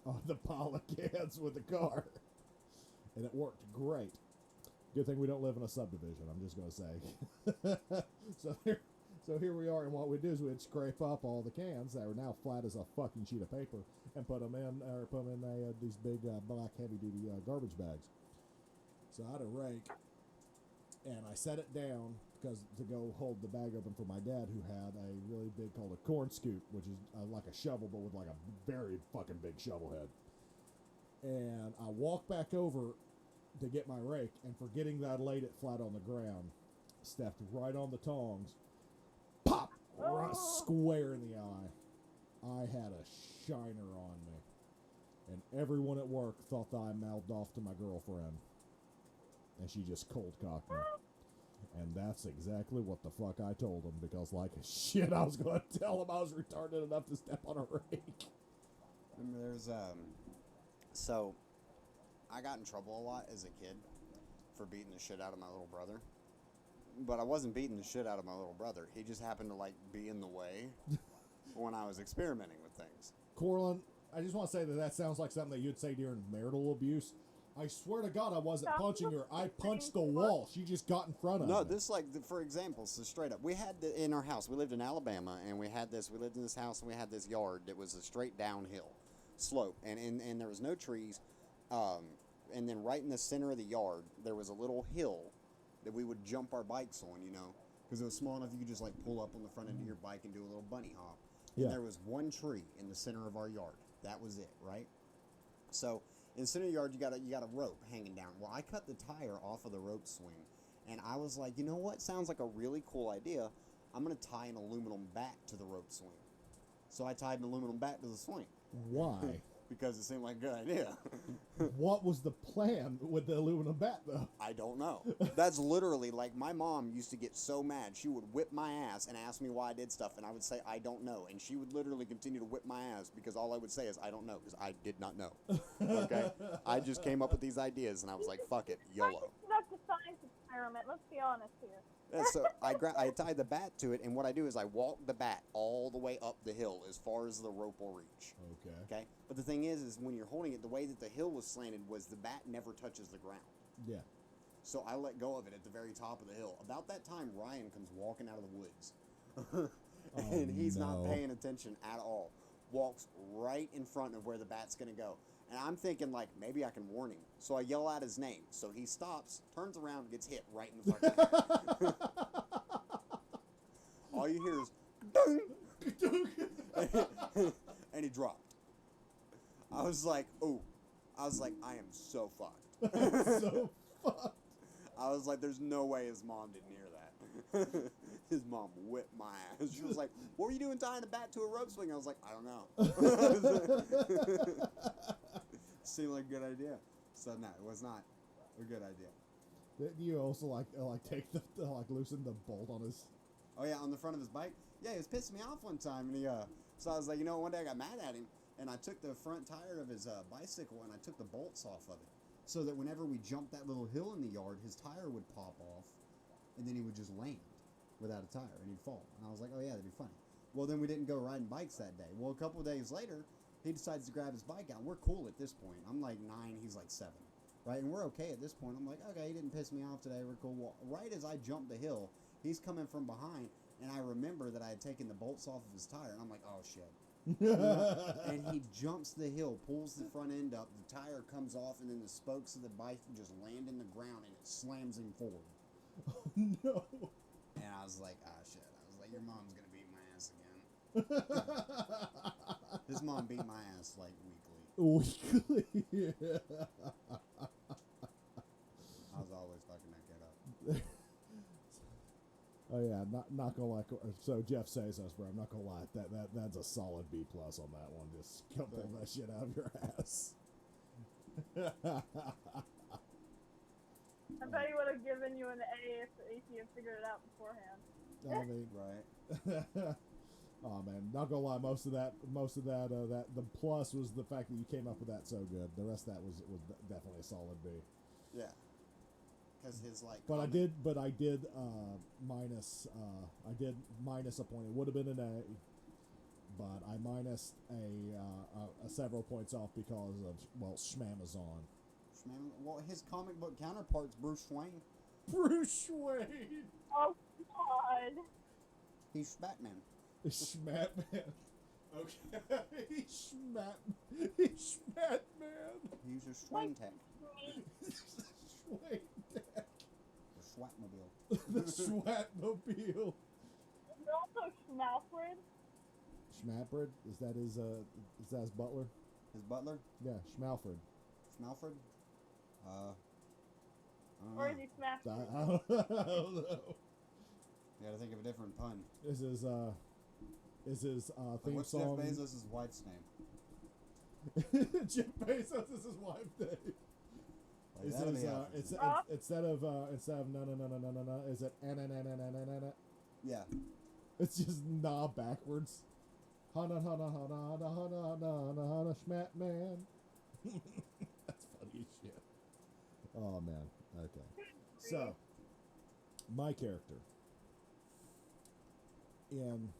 on the pile of cans with the car. And it worked great. Good thing we don't live in a subdivision, I'm just going to say. So here we are, and what we do is we'd scrape up all the cans that are now flat as a fucking sheet of paper and put them in these big black heavy-duty garbage bags. So I had a rake, and I set it down because to go hold the bag open for my dad, who had a really big, called a corn scoop, which is like a shovel, but with like a very fucking big shovel head. And I walked back over to get my rake, and forgetting that I laid it flat on the ground, stepped right on the tongs, pop, right square in the eye. I had a shiner on me, and everyone at work thought that I mouthed off to my girlfriend. And she just cold cocked me. And that's exactly what the fuck I told him, because like shit, I was going to tell him I was retarded enough to step on a rake. There's so I got in trouble a lot as a kid for beating the shit out of my little brother. But I wasn't beating the shit out of my little brother. He just happened to like be in the way when I was experimenting with things. Korlin, I just want to say that sounds like something that you'd say during marital abuse. I swear to God, I wasn't punching her. I punched the wall. She just got in front of me. No, this like, for example, so straight up. We had in our house, we lived in Alabama, and we lived in this house, and we had this yard that was a straight downhill slope. And there was no trees. And then right in the center of the yard, there was a little hill that we would jump our bikes on, you know, because it was small enough you could just like pull up on the front end of your bike and do a little bunny hop. And there was one tree in the center of our yard. That was it, right? So in the center of the yard, you got a rope hanging down. Well, I cut the tire off of the rope swing, and I was like, you know what? Sounds like a really cool idea. I'm going to tie an aluminum bat to the rope swing. So I tied an aluminum bat to the swing. Why? Because it seemed like a good idea. What was the plan with the aluminum bat, though? I don't know. That's literally, like, my mom used to get so mad. She would whip my ass and ask me why I did stuff, and I would say, I don't know. And she would literally continue to whip my ass because all I would say is, I don't know, because I did not know. Okay? I just came up with these ideas, and I was like, fuck it, YOLO. That's a science experiment. Let's be honest here. Yeah, so I tied the bat to it, and what I do is I walk the bat all the way up the hill as far as the rope will reach. Okay? But the thing is when you're holding it, the way that the hill was slanted was the bat never touches the ground. Yeah. So I let go of it at the very top of the hill. About that time, Ryan comes walking out of the woods. And he's not paying attention at all. Walks right in front of where the bat's going to go. And I'm thinking, like, maybe I can warn him. So I yell out his name. So he stops, turns around, gets hit right in the fucking head. All you hear is, ding! And he dropped. I was like, ooh. I was like, I am so fucked. So fucked. I was like, there's no way his mom didn't hear that. His mom whipped my ass. She was like, what were you doing tying a bat to a rope swing? I was like, I don't know. Seemed like a good idea. So no, it was not a good idea. Didn't you also like take the loosen the bolt on his? Oh yeah, on the front of his bike. Yeah, he was pissing me off one time, and he so I was like, you know, one day I got mad at him, and I took the front tire of his bicycle and I took the bolts off of it, so that whenever we jumped that little hill in the yard, his tire would pop off, and then he would just land without a tire, and he'd fall. And I was like, oh yeah, that'd be funny. Well, then we didn't go riding bikes that day. Well, a couple of days later, he decides to grab his bike out. We're cool at this point. I'm like 9, he's like 7, right? And we're okay at this point. I'm like, okay, he didn't piss me off today. We're cool. Well, right as I jump the hill, he's coming from behind, and I remember that I had taken the bolts off of his tire, and I'm like, oh shit. And he jumps the hill, pulls the front end up, the tire comes off, and then the spokes of the bike just land in the ground, and it slams him forward. Oh no. And I was like, ah, shit. I was like, your mom's going to beat my ass again. His mom beat my ass, like, weekly. Weekly? Yeah. I was always fucking that kid up. Oh, yeah, not gonna lie. So Jeff says us, bro. I'm not gonna lie. That's a solid B+ on that one. Just come pull that shit out of your ass. I bet he would have given you an A if you had figured it out beforehand. I mean, Right. Oh man, not gonna lie. Most of that, that the plus was the fact that you came up with that so good. The rest of that was definitely a solid B. Yeah. Because his, like... But I did minus a point. It would have been an A, but I minused a several points off because of, well, Schmamazon. Well, his comic book counterpart's Bruce Wayne. Bruce Wayne! Oh, God. He's Batman. Schmatman. Okay. He's Schmatman. He's a swing tech. Swing tech. The Swatmobile. The Swatmobile. You're also Schmalfred. Schmatford? Is that his butler? His butler? Yeah, Schmalford. Schmalford? Or is he Smash? I don't know. You gotta think of a different pun. Is his theme What's song? Jeff Bezos' wife's name? Jeff Bezos is his wife's name. Like, that'll is instead of no, is it na. Yeah. It's just nah backwards. Hana schmat man. That's funny as shit. Oh man. Okay. So my character. And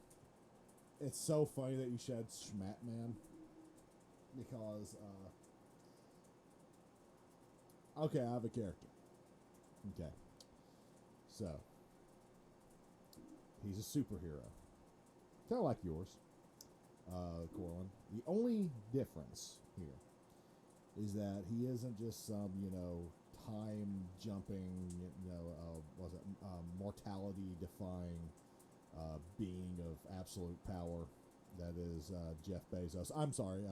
it's so funny that you said schmat man. Because okay, I have a character. Okay. So he's a superhero. Kind of like yours, Korlin. The only difference here is that he isn't just some, time jumping, mortality defying being of absolute power that is Jeff Bezos. I'm sorry,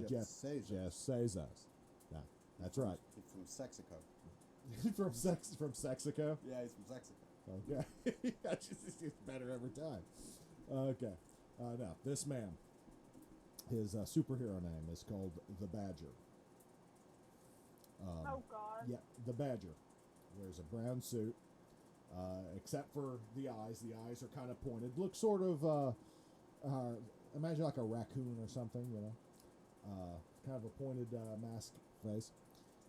Jeff Bezos. Yeah, that's right. He's from Sexico. from Sexico? Yeah, he's from Sexico. Okay. It's better every time. Okay. Now, this man, his superhero name is called the Badger. Oh, God. Yeah, the Badger. Wears a brown suit, except for the eyes. The eyes are kind of pointed. Looks sort of, imagine like a raccoon or something, kind of a pointed mask face.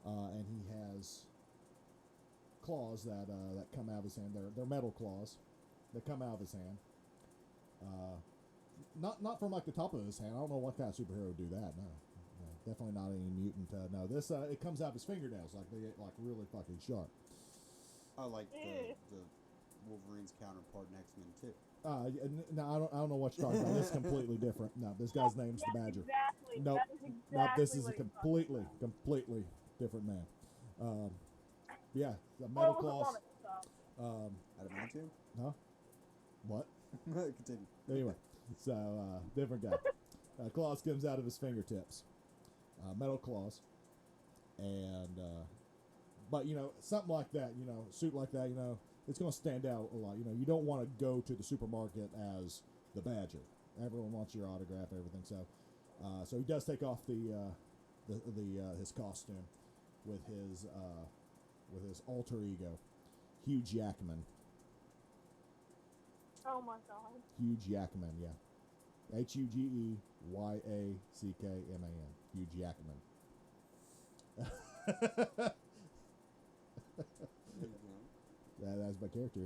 And he has claws that come out of his hand. They're metal claws that come out of his hand. Not from like the top of his hand. I don't know what kind of superhero would do that. No, definitely not any mutant. No, this it comes out of his fingernails, like they get like really fucking sharp. Oh, like the Wolverine's counterpart in X-Men 2. No, I don't know what you're talking about. This is completely different. No, this guy's name's the Badger. Exactly. Nope. Exactly Nope. This is a what completely different man. Yeah, the metal claws. I didn't mean to. Huh? What? Continue. Anyway, so different guy. Claws comes out of his fingertips. Metal claws. And but something like that, suit like that, it's going to stand out a lot. You don't want to go to the supermarket as the Badger. Everyone wants your autograph, everything. So he does take off his costume with his alter ego, Hugh Jackman. Oh my God. Hugh Jackman, yeah. Hugeyakman. Hugh Jackman. That's my character.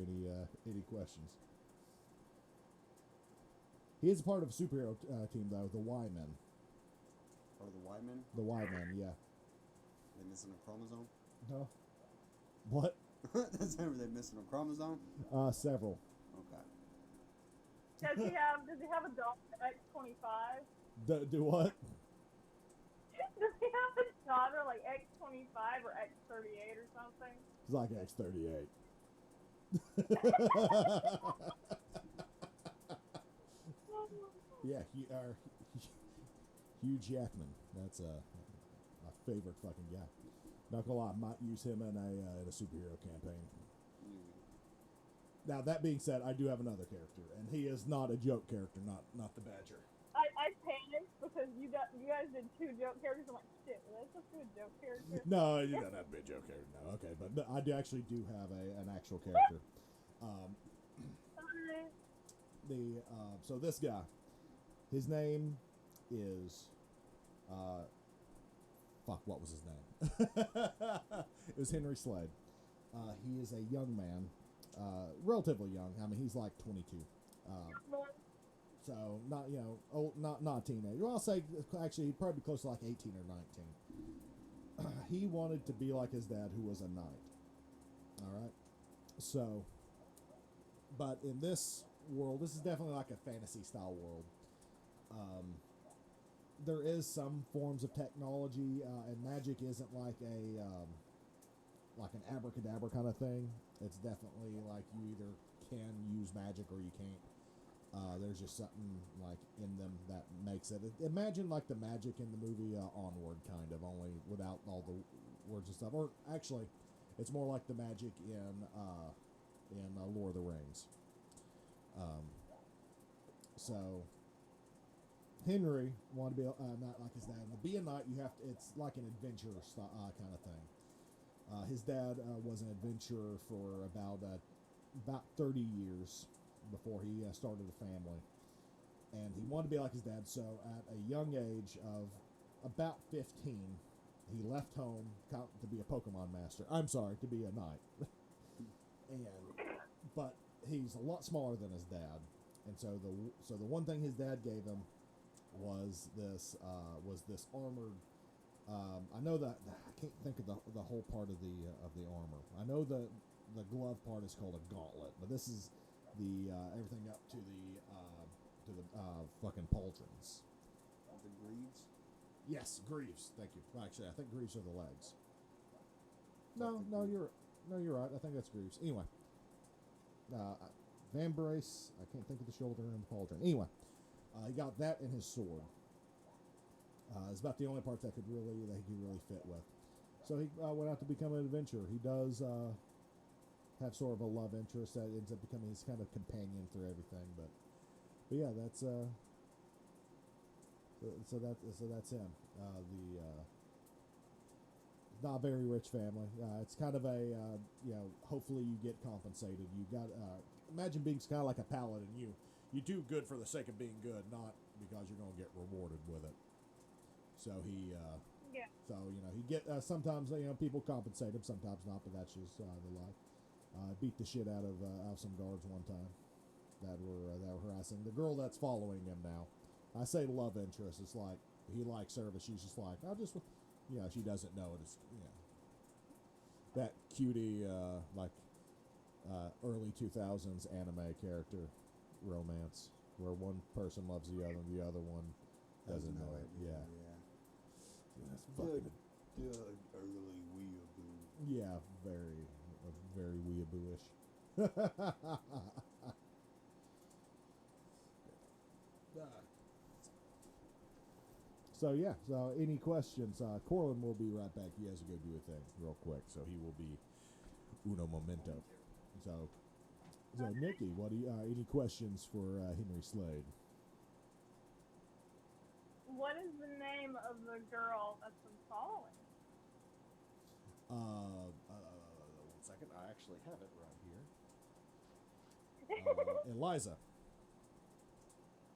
Any questions? He is a part of a superhero team though, the Y-Men. Or the Y-Men? The Y-Men, yeah. They missing a chromosome? No. What? Are they missing a chromosome? Several. Okay. Does he have a dog X25? Do what? Does he have a daughter like X25 or X38 or something? It's like X38. Yeah, Hugh Jackman. That's my favorite fucking guy. Not gonna lie, I might use him in a superhero campaign. Now that being said, I do have another character, and he is not a joke character, not the Badger. I panicked because you guys did 2 joke characters. I'm like, shit, that's just a joke character. No, you don't have to be a joke character. No, okay, but no, I do actually have an actual character. So this guy, his name is what was his name? It was Henry Slade. He is a young man, relatively young. I mean, he's like 22. So not old, not a teenager. Well, I'll say actually he'd probably be close to like 18 or 19. He wanted to be like his dad, who was a knight. All right. So, but in this world, this is definitely like a fantasy style world. There is some forms of technology, and magic isn't like like an abracadabra kind of thing. It's definitely like you either can use magic or you can't. There's just something like in them that makes it. Imagine like the magic in the movie Onward, kind of, only without all the words and stuff. Or actually, it's more like the magic in Lord of the Rings. So Henry wanted to be not like his dad. To be a knight, you have to. It's like an adventure style, kind of thing. His dad was an adventurer for about 30 years before he started a family, and he wanted to be like his dad. So at a young age of about 15, he left home to be a Pokemon master. I'm sorry, to be a knight. But he's a lot smaller than his dad, and so the one thing his dad gave him was this armored. I know that I can't think of the whole part of the armor. I know the glove part is called a gauntlet, but this is the everything up to the fucking pauldrons. The greaves? Yes, greaves. Thank you. Actually, I think greaves are the legs. No, you're right. I think that's greaves. Anyway, Van Brace. I can't think of the shoulder and the pauldron. Anyway, he got that in his sword. It's about the only part that he could really fit with. So he went out to become an adventurer. He does have sort of a love interest that ends up becoming his kind of companion through everything. But yeah, that's that's him. Not a very rich family. It's kind of a hopefully you get compensated. You got imagine being kind of like a paladin. You do good for the sake of being good, not because you're going to get rewarded with it. So he get sometimes people compensate him, sometimes not, but that's just the life. Beat the shit out of some guards one time that were harassing the girl that's following him now. I say love interest. It's like he likes her, but she's just like she doesn't know it. It's that cutie early 2000s anime character romance where one person loves the other one doesn't know it. Yeah. That's fucking Good early weeaboo. Yeah, very weeaboo-ish. So any questions? Korlin will be right back. He has to go do a thing real quick, so he will be uno momento. So Nikki, what do you any questions for Henry Slade? What is the name of the girl that's been following? 1 second. I actually have it right here. Eliza.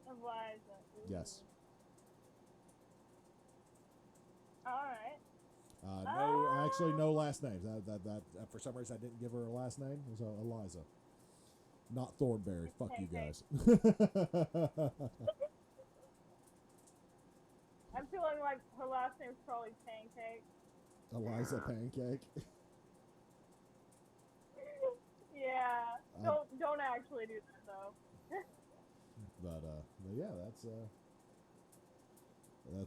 Eliza. Ooh. Yes. All right. No last names. That for some reason I didn't give her a last name. So Eliza, not Thornberry. Fuck you guys. I'm feeling like her last name's probably Pancake. Eliza Pancake. Yeah. Don't actually do that though. but yeah, that's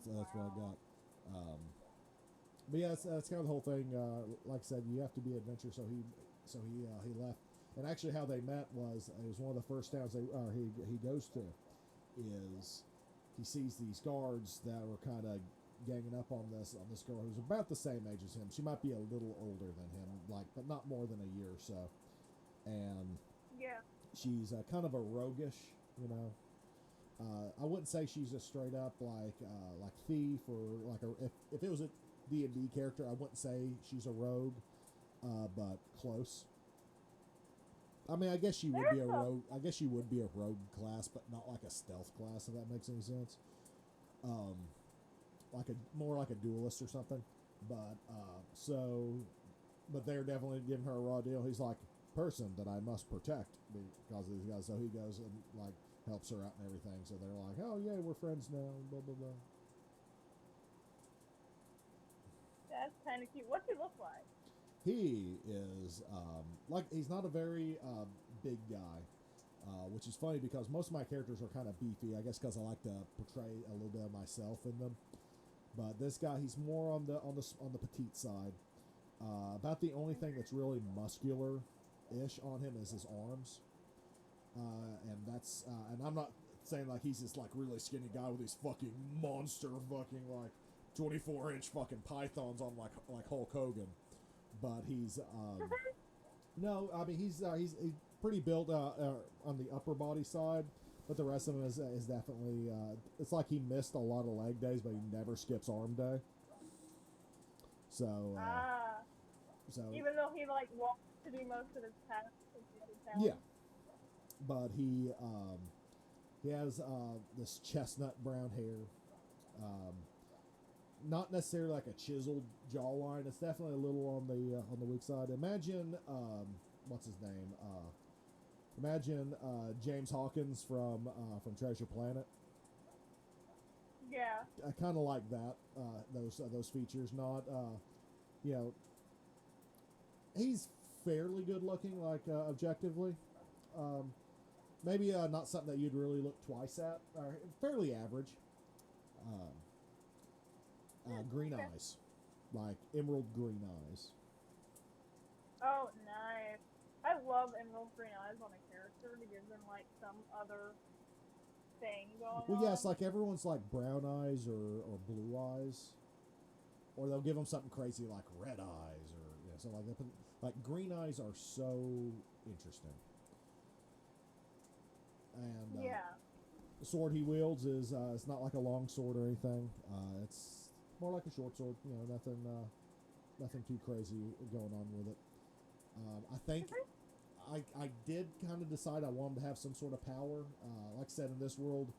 what I got. But yeah, that's kind of the whole thing. Like I said, you have to be an adventurer. So he left. And actually, how they met was it was one of the first towns he goes to. Is he sees these guards that were kind of ganging up on this girl who's about the same age as him. She might be a little older than him, but not more than a year or so. And yeah, she's kind of a roguish, I wouldn't say she's a straight up like thief or like if it was a D&D character, I wouldn't say she's a rogue, but close. I mean, I guess she would be a rogue. I guess she would be a rogue class, but not like a stealth class. If that makes any sense. More like a duelist or something. But but they're definitely giving her a raw deal. He's like person that I must protect because of these guys. So he goes and helps her out and everything. So they're like, oh yeah, we're friends now. Blah blah blah. That's kind of cute. What's he look like? He is he's not a very big guy, which is funny because most of my characters are kind of beefy. I guess because I like to portray a little bit of myself in them. But this guy, he's more on the petite side. About the only thing that's really muscular-ish on him is his arms, and that's and I'm not saying like he's this like really skinny guy with these fucking monster fucking like 24-inch fucking pythons on like Hulk Hogan. But he's no, I mean he's pretty built on the upper body side, but the rest of him is definitely it's like he missed a lot of leg days, but he never skips arm day. So So Even though he like walks to do most of his tasks in the town. yeah, but he has this chestnut brown hair. Not necessarily like a chiseled jawline. It's definitely a little on the weak side. Imagine what's his name? Imagine James Hawkins from Treasure Planet. Yeah. I kind of like that. Those features. Not you know, he's fairly good looking, like objectively. Maybe not something that you'd really look twice at. Fairly average. Green eyes, like emerald green eyes. Oh, nice. I love emerald green eyes on a character to give them like some other thing going Well, on. yeah, it's like everyone's like brown eyes or blue eyes, or they'll give them something crazy like red eyes or something like that. But, like green eyes are so interesting. And Yeah. the sword he wields is it's not like a long sword or anything. It's more like a short sword. Nothing too crazy going on with it. I think I did kind of decide I wanted to have some sort of power. Like I said, in this world,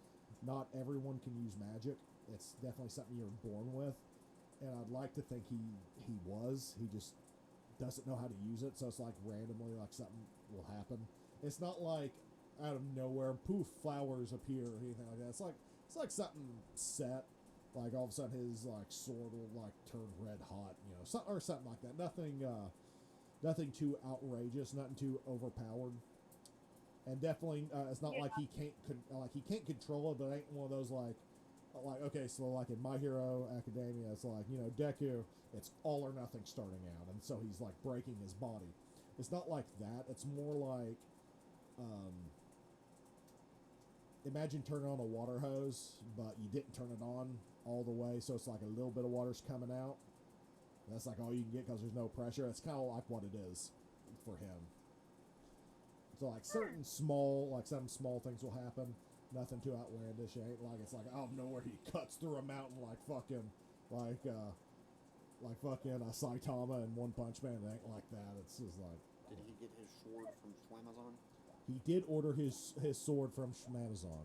not everyone can use magic. It's definitely something you're born with, and I'd like to think he was. He just doesn't know how to use it, so it's like randomly, like something will happen. It's not like out of nowhere, poof, flowers appear or anything like that. It's like something set. Like all of a sudden his like sword will like turn red hot, or something like that. Nothing too outrageous, nothing too overpowered, and definitely it's not like he can't control it. But it ain't one of those like okay, so like in My Hero Academia, it's like Deku, it's all or nothing starting out, and so he's like breaking his body. It's not like that. It's more like imagine turning on a water hose, but you didn't turn it on all the way, so it's like a little bit of water's coming out. That's like all you can get because there's no pressure. It's kind of like what it is for him. So like some small things will happen. Nothing too outlandish. It ain't like it's like out of nowhere he cuts through a mountain like fucking Saitama and One Punch Man. It ain't like that. It's just like. Did he get his sword from Schwamazon? He did order his sword from Schmamazon.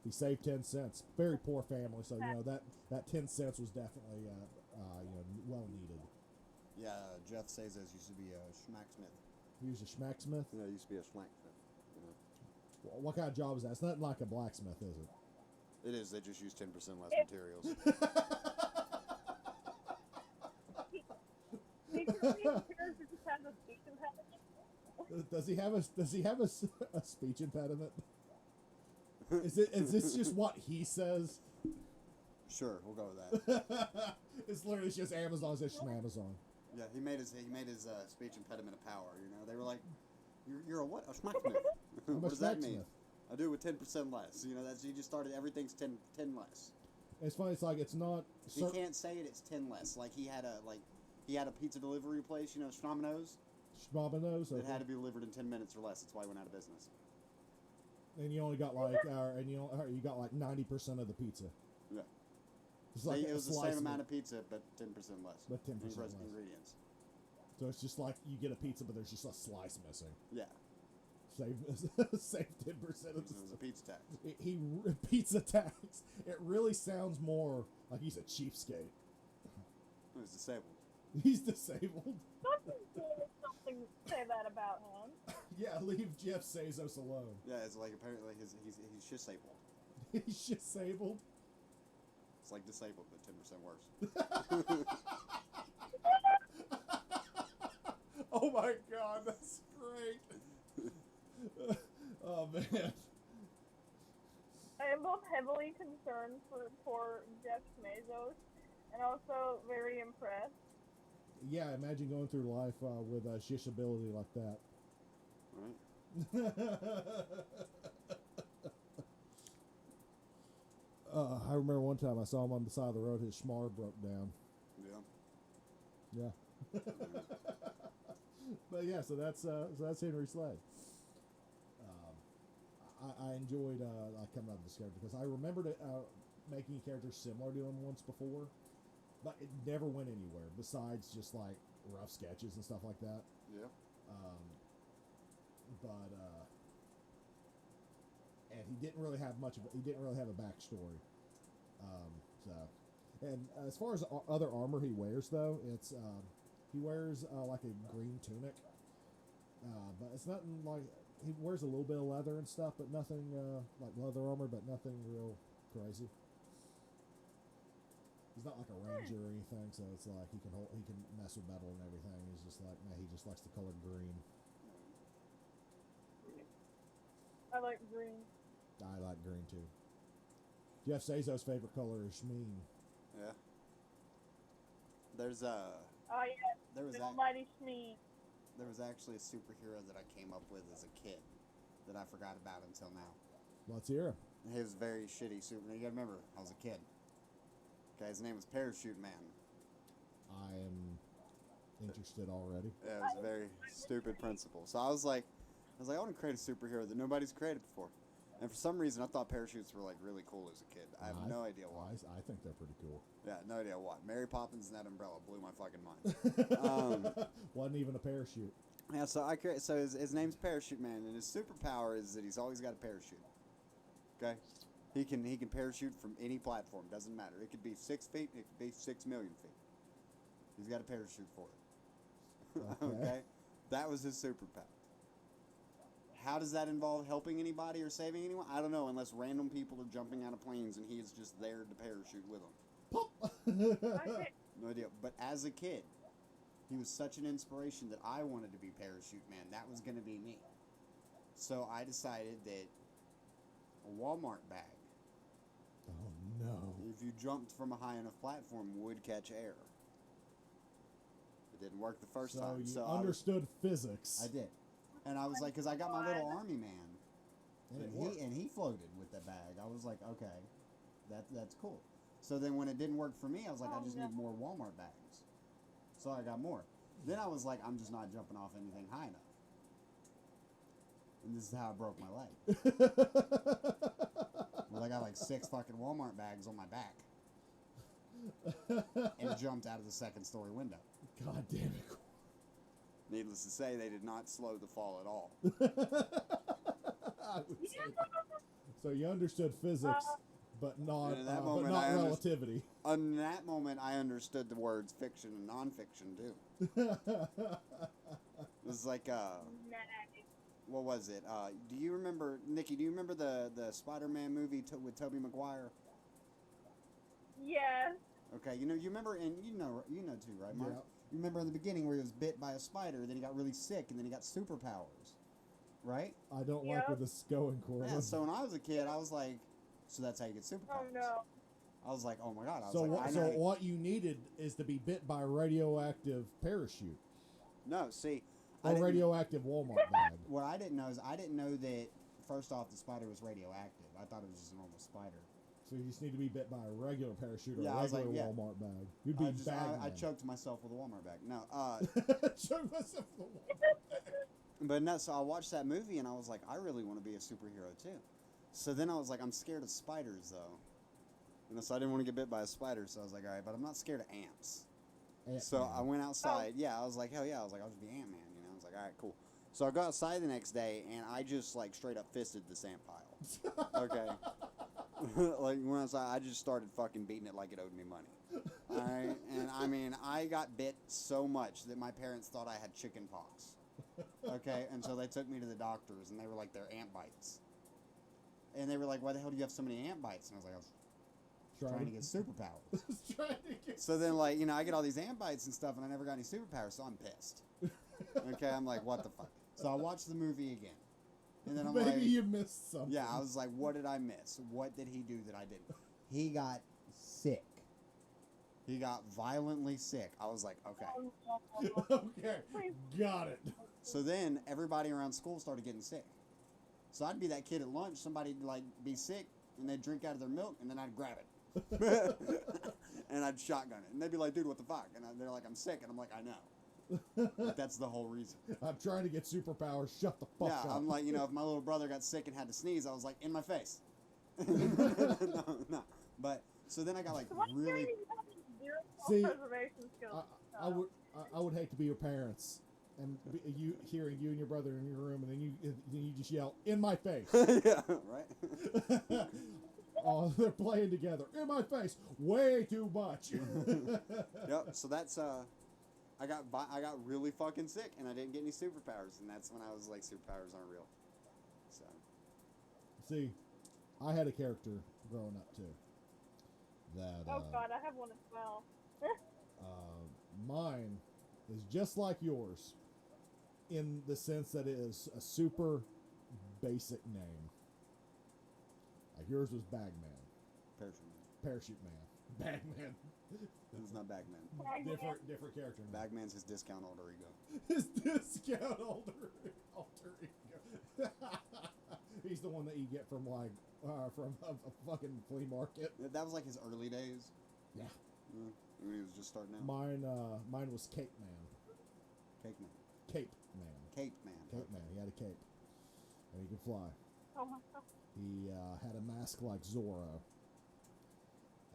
He saved 10 cents. Very poor family, so that 10 cents was definitely well needed. Yeah, Jeff Bezos used to be a schmacksmith. He was a schmacksmith? Yeah, he used to be a schmacksmith. What kind of job is that? It's nothing like a blacksmith, is it? It is. They just use 10% less materials. Does he have a speech impediment? Is this just what he says? Sure, we'll go with that. It's literally just Amazon says Schmamazon. Yeah, he made his speech impediment a power. They were like, "You're a what? A schmacksmith? What does that mean?" I do it with 10% less. That's you just started. Everything's 10 less. It's funny. It's like it's not. He can't say it. It's 10 less. Like he had a pizza delivery place. Schnomino's. Schnomino's. It had to be delivered in 10 minutes or less. That's why it went out of business. And you only got like, you got like 90% of the pizza. Yeah. Like it was the same amount of pizza, but 10% less. But 10% less ingredients. So it's just like you get a pizza, but there's just a slice missing. Yeah. Save 10% of the. It was a pizza tax. Pizza tax. It really sounds more like he's a cheapskate. He was disabled. He's disabled. Something to say that about him. Yeah, leave Jeff Bezos alone. Yeah, it's like apparently he's disabled. He's disabled. It's like disabled, but 10% worse. Oh my god, that's great. Oh man. I am both heavily concerned for poor Jeff Bezos and also very impressed. Yeah, imagine going through life with a shish ability like that. Right. I remember one time I saw him on the side of the road. His schmar broke down. Yeah. Yeah. But yeah, so that's Henry Slade. I enjoyed coming up with this character because I remembered making a character similar to him once before, but it never went anywhere besides just like rough sketches and stuff like that. Yeah. And he didn't really have a backstory. So, and as far as other armor he wears, though, it's he wears like a green tunic, but it's nothing like he wears a little bit of leather and stuff, but nothing like leather armor, but nothing real crazy. He's not like a ranger or anything, so it's like he can mess with metal and everything. He's just like, man, he just likes the color green. I like green. I like green too. Jeff Sazo's favorite color is Shmeen. Yeah. There's Oh yeah. there was Almighty Shmee. there was actually a superhero that I came up with as a kid that I forgot about until now. Let's hear him. He was very shitty superhero. You gotta remember, I was a kid. Okay, his name was Parachute Man. I am interested already. Yeah, it was a very stupid principle. So I was like, I want to create a superhero that nobody's created before. And for some reason, I thought parachutes were like really cool as a kid. I have no idea why. I think they're pretty cool. Yeah, no idea why. Mary Poppins and that umbrella blew my fucking mind. Wasn't even a parachute. Yeah, so his name's Parachute Man, and his superpower is that he's always got a parachute. Okay, he can parachute from any platform. Doesn't matter. It could be 6 feet. It could be 6 million feet. He's got a parachute for it. Okay, that was his superpower. How does that involve helping anybody or saving anyone? I don't know, unless random people are jumping out of planes and he is just there to parachute with them. Pop! No idea. But as a kid, he was such an inspiration that I wanted to be Parachute Man. That was going to be me. So I decided that a Walmart bag, Oh no. if you jumped from a high enough platform, would catch air. It didn't work the first time. So you understood physics. I did. And I was like, because I got my little army man, And he floated with the bag. I was like, okay, that's cool. So then when it didn't work for me, I was like, I just need more Walmart bags. So I got more. Then I was like, I'm just not jumping off anything high enough. And this is how I broke my leg. Well, I got like 6 fucking Walmart bags on my back. And jumped out of the 2nd story window. God damn it. Needless to say, they did not slow the fall at all. I would say. So you understood physics, but not, And in that but moment, not I relativity. In that moment, I understood the words fiction and nonfiction, too. It was like, what was it? Do you remember, Nikki, do you remember the Spider-Man movie with Tobey Maguire? Yes. Okay, you remember, and you know too, right, Mark? Yeah. You remember in the beginning where he was bit by a spider, then he got really sick, and then he got superpowers, right? I don't like where this is going, Korlin. Yeah, so when I was a kid, I was like, so that's how you get superpowers. Oh no. I was like, oh my god. So what you needed is to be bit by a radioactive parachute. No, see. Or radioactive Walmart bag. What I didn't know is I didn't know that, first off, the spider was radioactive. I thought it was just a normal spider. So you just need to be bit by a regular parachute or Yeah, a I was regular like, yeah. Walmart bag. You'd be I choked myself with a Walmart bag. No, choked myself with a Walmart bag. But no, so I watched that movie and I was like, I really want to be a superhero too. So then I was like, I'm scared of spiders though. And so I didn't want to get bit by a spider, so I was like, all right, but I'm not scared of ants. So I went outside. Yeah, I was like, hell yeah. I was like, I'll just be Ant-Man, I was like, all right, cool. So I go outside the next day and I just like straight up fisted the sand pile. Okay. Like when I just started fucking beating it like it owed me money. Alright? And I mean, I got bit so much that my parents thought I had chicken pox. Okay? And so they took me to the doctors and they were like, they're ant bites. And they were like, why the hell do you have so many ant bites? And I was like, I was trying to get superpowers. So then, like, I get all these ant bites and stuff and I never got any superpowers, so I'm pissed. Okay? I'm like, what the fuck? So I watched the movie again. And then I'm like, maybe you missed something. Yeah, I was like, what did I miss? What did he do that I didn't? He got sick. He got violently sick. I was like, okay. Okay, got it. So then everybody around school started getting sick. So I'd be that kid at lunch, somebody'd like be sick, and they'd drink out of their milk, and then I'd grab it. And I'd shotgun it. And they'd be like, dude, what the fuck? And they're like, I'm sick. And I'm like, I know. Like, that's the whole reason. I'm trying to get superpowers. Shut the fuck up. Yeah, I'm like, if my little brother got sick and had to sneeze, I was like, in my face. No. But so then I got like really. See, preservation skills. I would hate to be your parents and you hearing you and your brother in your room, and then you just yell in my face. Yeah, right. Oh, they're playing together in my face, way too much. Yep. So that's I got really fucking sick, and I didn't get any superpowers, and that's when I was like, superpowers aren't real. So. See, I had a character growing up too. That Oh God, I have one as well. mine is just like yours, in the sense that it is a super basic name. Like yours was Bagman, Parachute Man, Bagman. It's not Bagman. Different character. Name. Bagman's his discount alter ego. His discount alter ego. He's the one that you get from like from a fucking flea market. That was like his early days. Yeah. When he was just starting out. Mine was Cape Man. Cake Man. Cape Man. Cape Man. Cape Man. He had a cape, and he could fly. Oh my God. He had a mask like Zorro,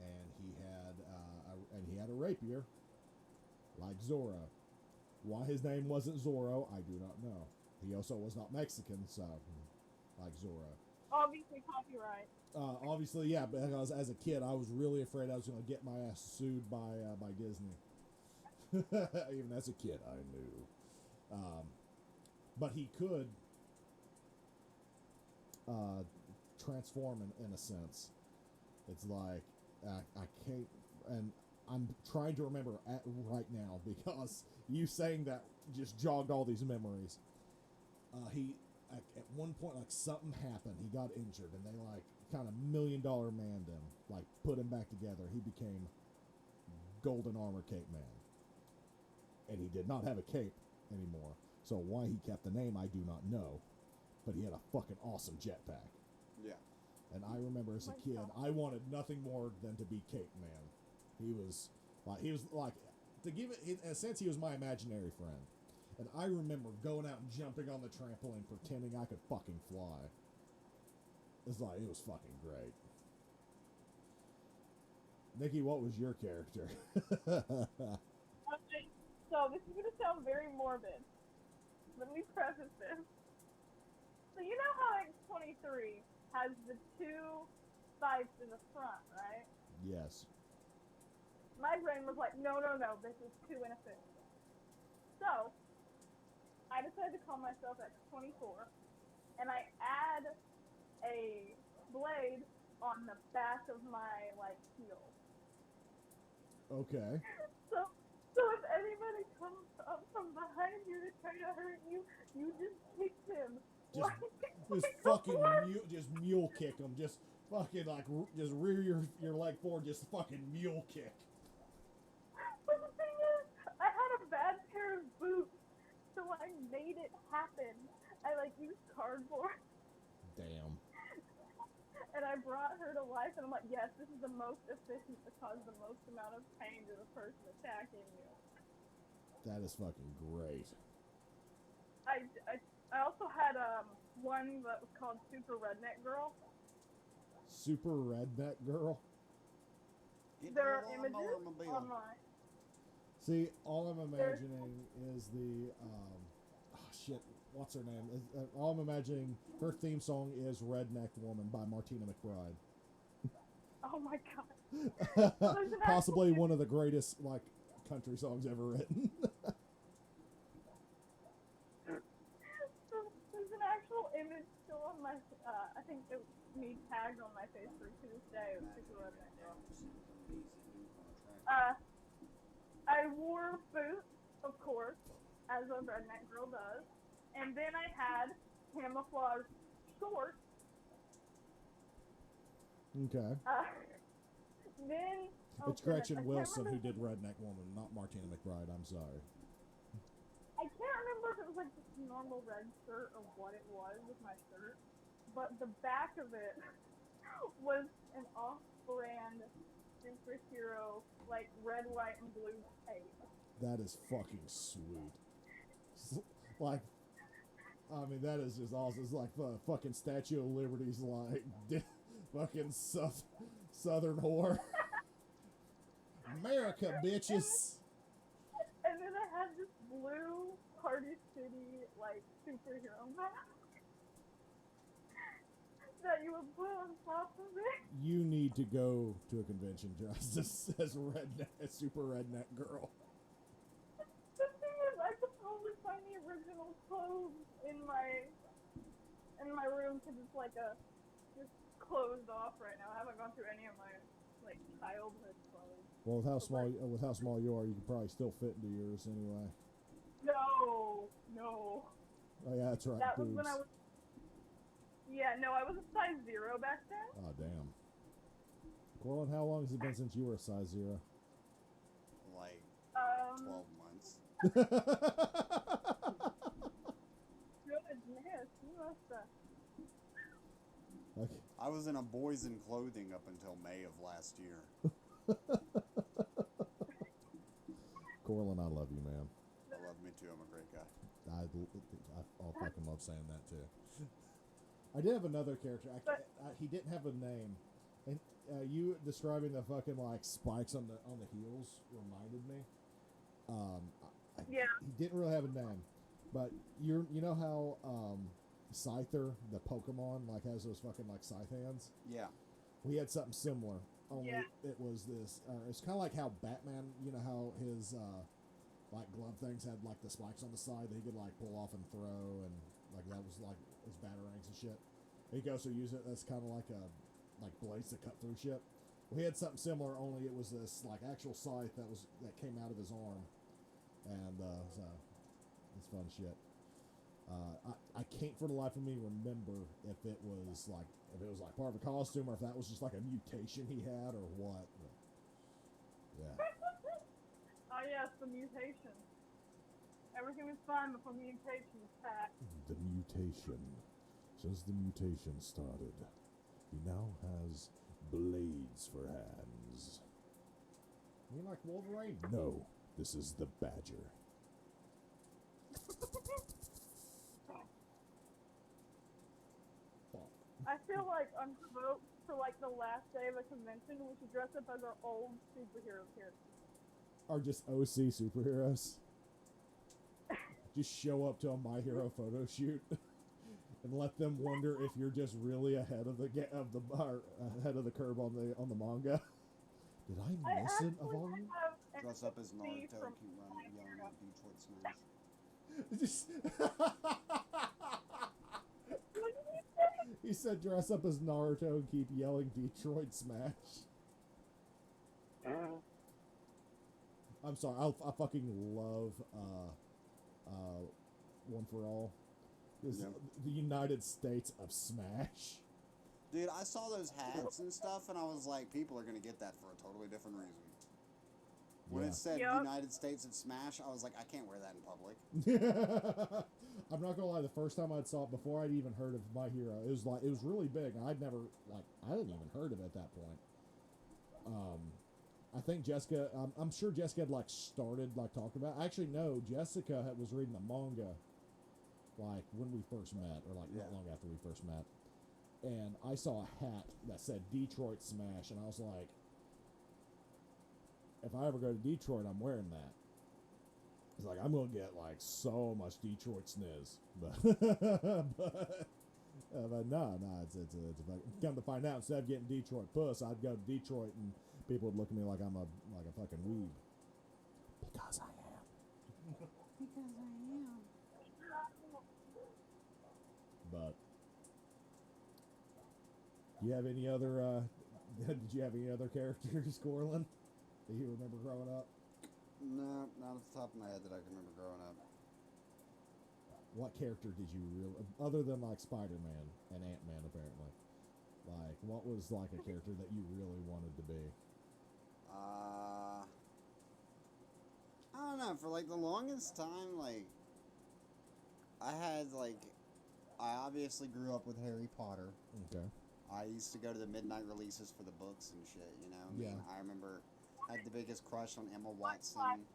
and he had a rapier like Zorro. Why his name wasn't Zorro, I do not know. He also was not Mexican, so like Zorro. Obviously copyright. Obviously, yeah, because as a kid, I was really afraid I was going to get my ass sued by Disney. Even as a kid, I knew. But he could transform in a sense. It's like I can't, and I'm trying to remember right now because you saying that just jogged all these memories. He at one point, like, something happened. He got injured, and they like kind of $1 million manned him, like put him back together. He became Golden Armor Cape Man, and he did not have a cape anymore. So why he kept the name, I do not know. But he had a fucking awesome jetpack. Yeah. And I remember as a kid, I wanted nothing more than to be Cape Man. He was like, to give it, in a sense, he was my imaginary friend. And I remember going out and jumping on the trampoline, pretending I could fucking fly. It was fucking great. Nikki, what was your character? Okay, so this is going to sound very morbid. Let me preface this. So you know how X-23 has the two sights in the front, right? Yes. My brain was like, no, this is too inefficient. So, I decided to call myself X-24, and I add a blade on the back of my, like, heel. Okay. So if anybody comes up from behind you to try to hurt you, you just kick them. Just mule kick them. Just fucking just rear your leg forward. Just fucking mule kick. But the thing is, I had a bad pair of boots, so I made it happen. I used cardboard. Damn. And I brought her to life, and I'm like, yes, this is the most efficient to cause the most amount of pain to the person attacking you. That is fucking great. I also had one that was called Super Redneck Girl. Super Redneck Girl? There are images online. See, all I'm imagining is the, what's her name? All I'm imagining, her theme song is Redneck Woman by Martina McBride. Oh my God. Possibly one of the greatest, country songs ever written. There's an actual image still on my, I think it was me tagged on my Facebook to this day. It was Super Redneck Girl. I wore boots, of course, as a redneck girl does. And then I had camouflage shorts. Okay. Then... It's Gretchen Wilson who did Redneck Woman, not Martina McBride. I'm sorry. I can't remember if it was just a normal red shirt or what it was with my shirt. But the back of it was an off-brand superhero, red, white, and blue tape. That is fucking sweet. That is just awesome. It's like the fucking Statue of Liberty's fucking Southern whore. America, bitches. And then I like superhero mask that you would put on top of it. You need to go to a convention dressed as redneck, a super redneck girl. The thing is, I could probably find the original clothes in my room because it's like just closed off right now. I haven't gone through any of my like childhood clothes. Well, with how small you are, you can probably still fit into yours anyway. No. Oh yeah, that's right. That was boobs. when I was. Yeah, no, I was a size 0 back then. Oh damn. Korlin, how long has it been since you were a size 0? Like 12 months. Goodness, you must have. Okay. I was in a boys in clothing up until May of last year. Korlin, I love you, man. I love me too. I'm a great guy. I'll fucking love saying that too. I did have another character. He didn't have a name, and you describing the fucking like spikes on the heels reminded me. Yeah. He didn't really have a name, but you know how Scyther, the Pokemon, like has those fucking like scythe hands. Yeah. We had something similar. Only Yeah. it was this. It's kind of like how Batman. You know how his like glove things had like the spikes on the side that he could like pull off and throw, and like that was like his batarangs and shit. He could also use it as kind of like blades to cut through shit. We had something similar, only it was this like actual scythe that came out of his arm, and so it's fun shit. I can't for the life of me remember if it was like part of a costume or if that was just like a mutation he had or what. But, yeah. Oh yes, the mutation. Everything was fine before the mutation attacked. The mutation. Since the mutation started, he now has blades for hands. You like Wolverine? No, this is the Badger. I feel like unprovoked for like the last day of a convention, we should dress up as our old superhero characters. Are just OC superheroes. Just show up to a My Hero photo shoot and let them wonder if you're just really ahead of the curve on the manga. Did I miss it of all you? Dress up as Naruto, from keep running, yelling at Detroit Smash. Just he said dress up as Naruto and keep yelling Detroit Smash. I'm sorry, I fucking love One for All. It's the United States of Smash. Dude, I saw those hats and stuff, and I was like, people are going to get that for a totally different reason. When it said United States of Smash, I was like, I can't wear that in public. I'm not gonna lie, the first time I saw it, before I'd even heard of My Hero, it was really big. I hadn't even heard of it at that point. I think Jessica, I'm sure Jessica had like started like talking about it. Actually, no, Jessica was reading the manga like when we first met, or like not long after we first met. And I saw a hat that said Detroit Smash, and I was like, if I ever go to Detroit, I'm wearing that. It's like, I'm going to get like so much Detroit sniz. But no, it's come to find out, instead of getting Detroit puss, I'd go to Detroit and people would look at me like I'm a fucking weeb. Because I am. But do you have any other did you have any other characters, Korlin, that you remember growing up? No, not off the top of my head that I can remember growing up. What character did you really, other than like Spider-Man and Ant-Man apparently, like what was like a character that you really wanted to be? I don't know, for like the longest time, like I obviously grew up with Harry Potter. Okay. I used to go to the midnight releases for the books and shit, you know? Yeah. I remember I had the biggest crush on Emma Watson.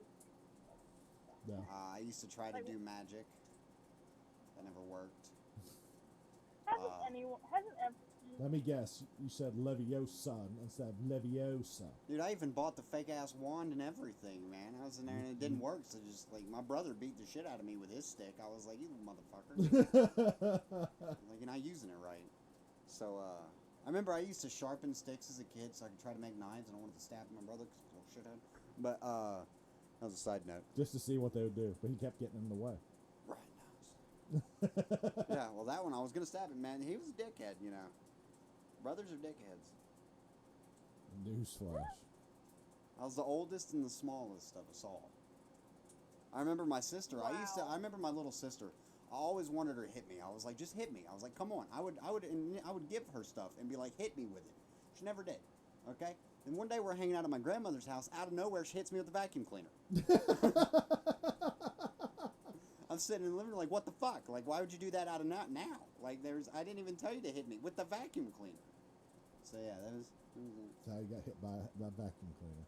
Yeah. I used to try to do magic. That never worked. Hasn't Let me guess. You said Leviosa instead of Leviosa. Dude, I even bought the fake ass wand and everything, man. I was in there and it didn't work, so just like my brother beat the shit out of me with his stick. I was like, you motherfucker. Like, you're not using it right. So, I remember I used to sharpen sticks as a kid so I could try to make knives, and I wanted to stab my brother because he's a little shithead. But, that was a side note. Just to see what they would do, but he kept getting in the way. Right now. Yeah, well, that one, I was going to stab him, man. He was a dickhead, you know. Brothers are dickheads. Newsflash. I was the oldest and the smallest of us all. I remember my sister. Wow. I remember my little sister. I always wanted her to hit me. I was like, just hit me. I was like, come on. I would give her stuff and be like, hit me with it. She never did. Okay? And one day we're hanging out at my grandmother's house. Out of nowhere, she hits me with a vacuum cleaner. I'm sitting in the living room like, what the fuck? Like, why would you do that out of now? Like, I didn't even tell you to hit me with the vacuum cleaner. So yeah, that was That's how you got hit by a vacuum cleaner.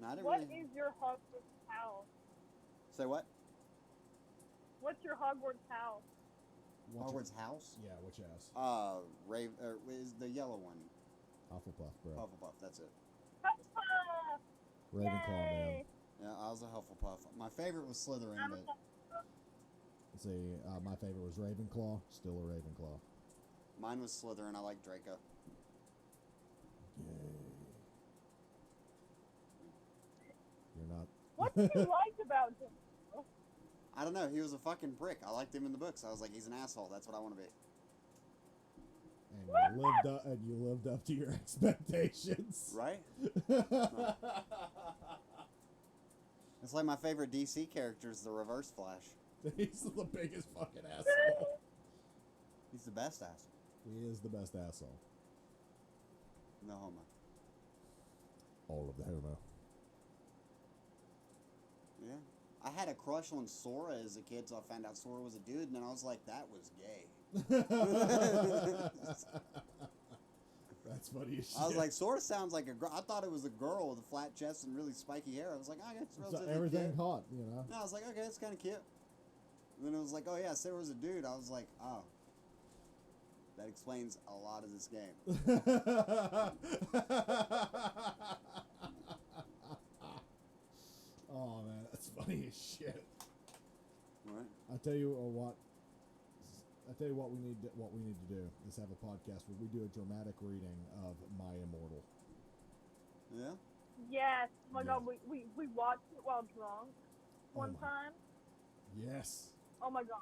No, I didn't What really... is your Hogwarts house? Say what? What's your Hogwarts house? Hogwarts house? Yeah, which house? Is the yellow one. Hufflepuff, bro. Hufflepuff, that's it. Hufflepuff! Ravenclaw, man. Yay! Yeah, I was a Hufflepuff. My favorite was Slytherin, I'm a but Let's see, my favorite was Ravenclaw. Still a Ravenclaw. mine was Slytherin. I like Draco. Yay. You're not. What do you like about him? I don't know. He was a fucking prick. I liked him in the books. I was like, he's an asshole. That's what I want to be. And you lived up to your expectations. Right? It's like my favorite DC character is the Reverse Flash. He's the biggest fucking asshole. He's the best asshole. He is the best asshole. No homo. All of the homo. Yeah. I had a crush on Sora as a kid, so I found out Sora was a dude, and then I was like, that was gay. That's funny as shit. I was like, Sora sounds like a girl. I thought it was a girl with a flat chest and really spiky hair. I was like, oh, yeah, it's so relatively everything cute. hot, you know. No, I was like, okay, it's kind of cute. And then it was like, oh, yeah, Sora was a dude. I was like, oh. That explains a lot of this game. Oh man, that's funny as shit. Right? I tell you what we need to do is have a podcast where we do a dramatic reading of My Immortal. Yeah? Yes. Oh my Yeah. god, we watched it while drunk one my- time. Yes. Oh my god.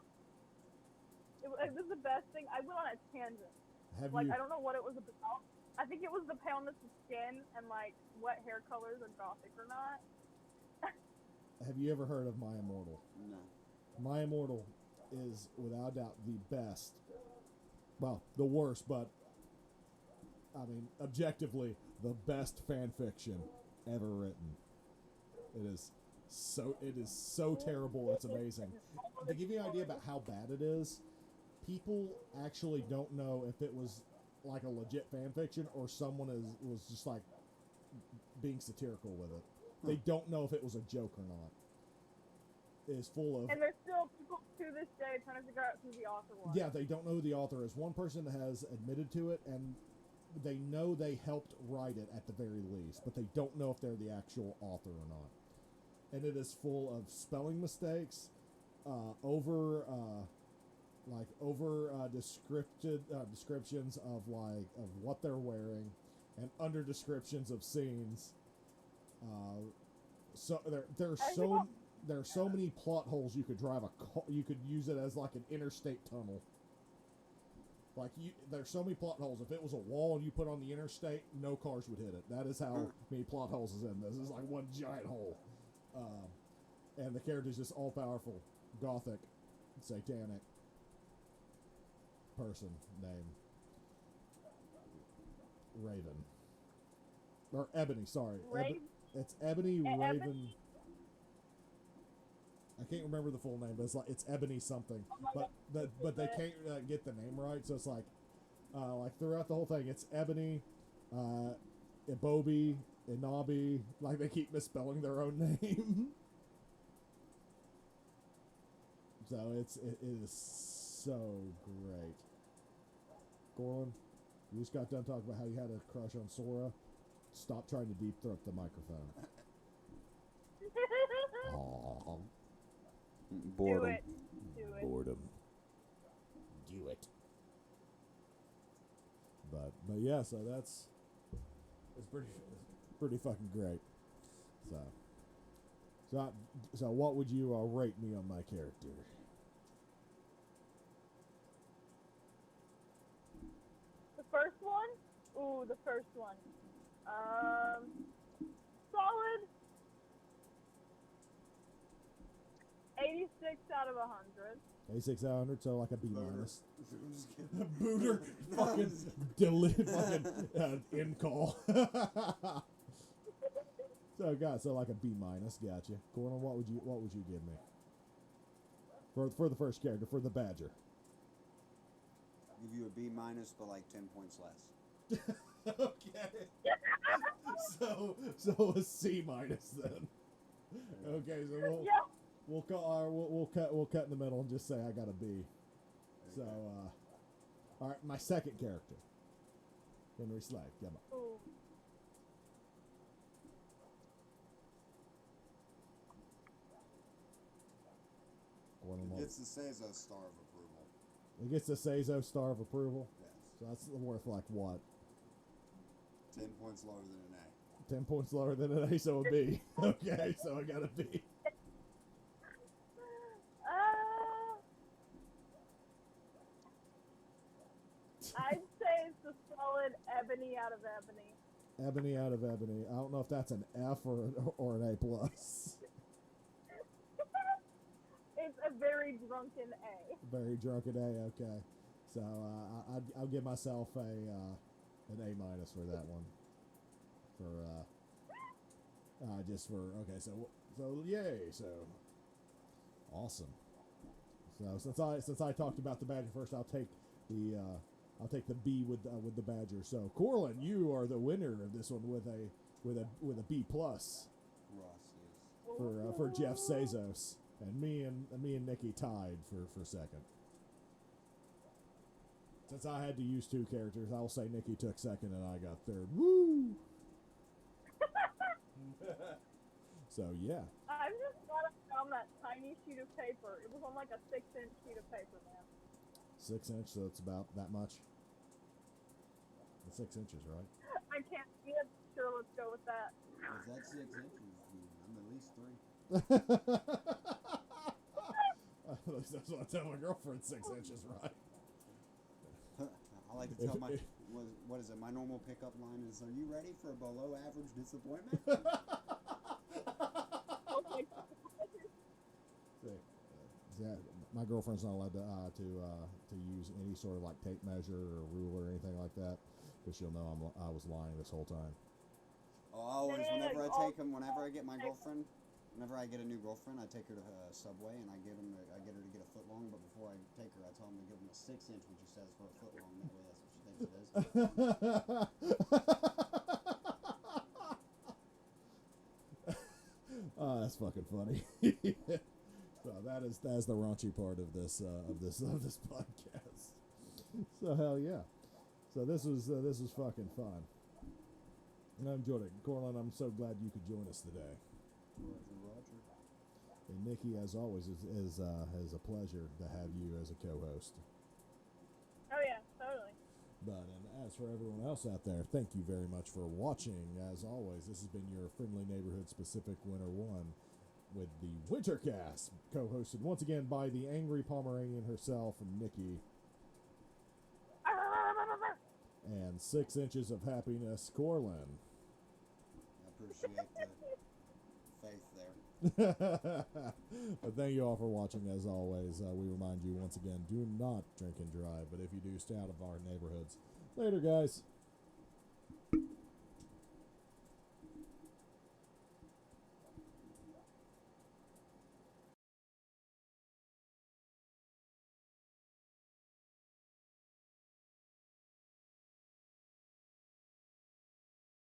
It was the best thing. I went on a tangent. Have Like, you I don't know what it was about. I think it was the paleness of skin and, like, what hair colors are gothic or not. have you ever heard of My Immortal? No. My Immortal is without doubt the best. Well, the worst, but I mean, objectively, the best fan fiction ever written. It is so terrible, it's amazing. To give you an idea about how bad it is, people actually don't know if it was like a legit fan fiction or someone was just like being satirical with it. They don't know if it was a joke or not. It is full of... And there's still people to this day trying to figure out who the author was. Yeah, they don't know who the author is. One person has admitted to it, and they know they helped write it at the very least, but they don't know if they're the actual author or not. And it is full of spelling mistakes, descriptions of what they're wearing, and under descriptions of scenes. So there are so many plot holes you could drive you could use it as like an interstate tunnel. Like there's so many plot holes. If it was a wall and you put on the interstate, no cars would hit it. That is how many plot holes is in this. It's like one giant hole. And the character's just all powerful, gothic, satanic person named Raven. Or Ebony, sorry. It's Ebony Raven. Ebony? I can't remember the full name, but it's Ebony something. But they can't get the name right, so it's like throughout the whole thing, it's Ebony, Ibobi, Inabi. Like they keep misspelling their own name. So it is so great. Korlin, you just got done talking about how you had a crush on Sora. Stop trying to deep throat the microphone. Aww. Boredom. Do it. Do it. Boredom. Do it. But yeah, so it's pretty fucking great. So what would you rate me on my character? The first one? Ooh, the first one. Solid 86 out of 100. 86 out of 100, so like a B minus. I'm just kidding. Booter, fucking fucking in call. So like a B minus, gotcha. Korlin, what would you give me for the first character, for the Badger? I'll give you a B minus, but like 10 points less. Okay. So a C minus then. Okay, so we'll cut in the middle and just say I got a B. So all right, my second character, Henry Slade. Come on. Ooh. It gets the Sazo star of approval. It gets the Sazo star of approval. Yes. So that's worth like what? 10 points lower than an A. 10 points lower than an A, so a B. Okay, so I got a B. I'd say it's a solid ebony out of ebony. Ebony out of ebony. I don't know if that's an F or an A plus. It's a very drunken A. Very drunken A. Okay, so I'll give myself an A minus for that one. Okay. So yay. So awesome. So since I talked about the Badger first, I'll take the B with the Badger. So Korlin, you are the winner of this one with a B plus Ross, yes. for Jeff Sazos, and me and Nikki tied for second. Since I had to use two characters, I'll say Nikki took second and I got third. Woo! So yeah. I'm just glad I found that tiny sheet of paper. It was on like a 6-inch sheet of paper, man. 6 inch, so it's about that much. 6 inches, right? I can't see it. Sure, let's go with that. If that's 6 inches, I'm at least 3. At least that's what I tell my girlfriend. 6 inches, right? I like to tell what is it? My normal pickup line is, "Are you ready for a below average disappointment?" Yeah, my girlfriend's not allowed to use any sort of like tape measure or ruler or anything like that, because she'll know I was lying this whole time. Oh, always. Whenever I get my girlfriend, whenever I get a new girlfriend, I take her to Subway and I get her to get a foot long. But before I take her, I tell them to give them a 6 inch, which she says for a foot long. That way, that's what she thinks it is. Oh, that's fucking funny. So that's the raunchy part of this podcast. So hell yeah. So this was fucking fun. And I enjoyed it. Korlin, I'm so glad you could join us today. Roger. And Nikki, as always, is a pleasure to have you as a co-host. Oh yeah, totally. But and as for everyone else out there, thank you very much for watching. As always, this has been your friendly neighborhood specific winner one with the Wintercast, co-hosted once again by the angry Pomeranian herself, Nikki. And 6 inches of happiness, Korlin. I appreciate the faith there. But thank you all for watching. As always, we remind you once again, do not drink and drive, but if you do, stay out of our neighborhoods. Later, guys.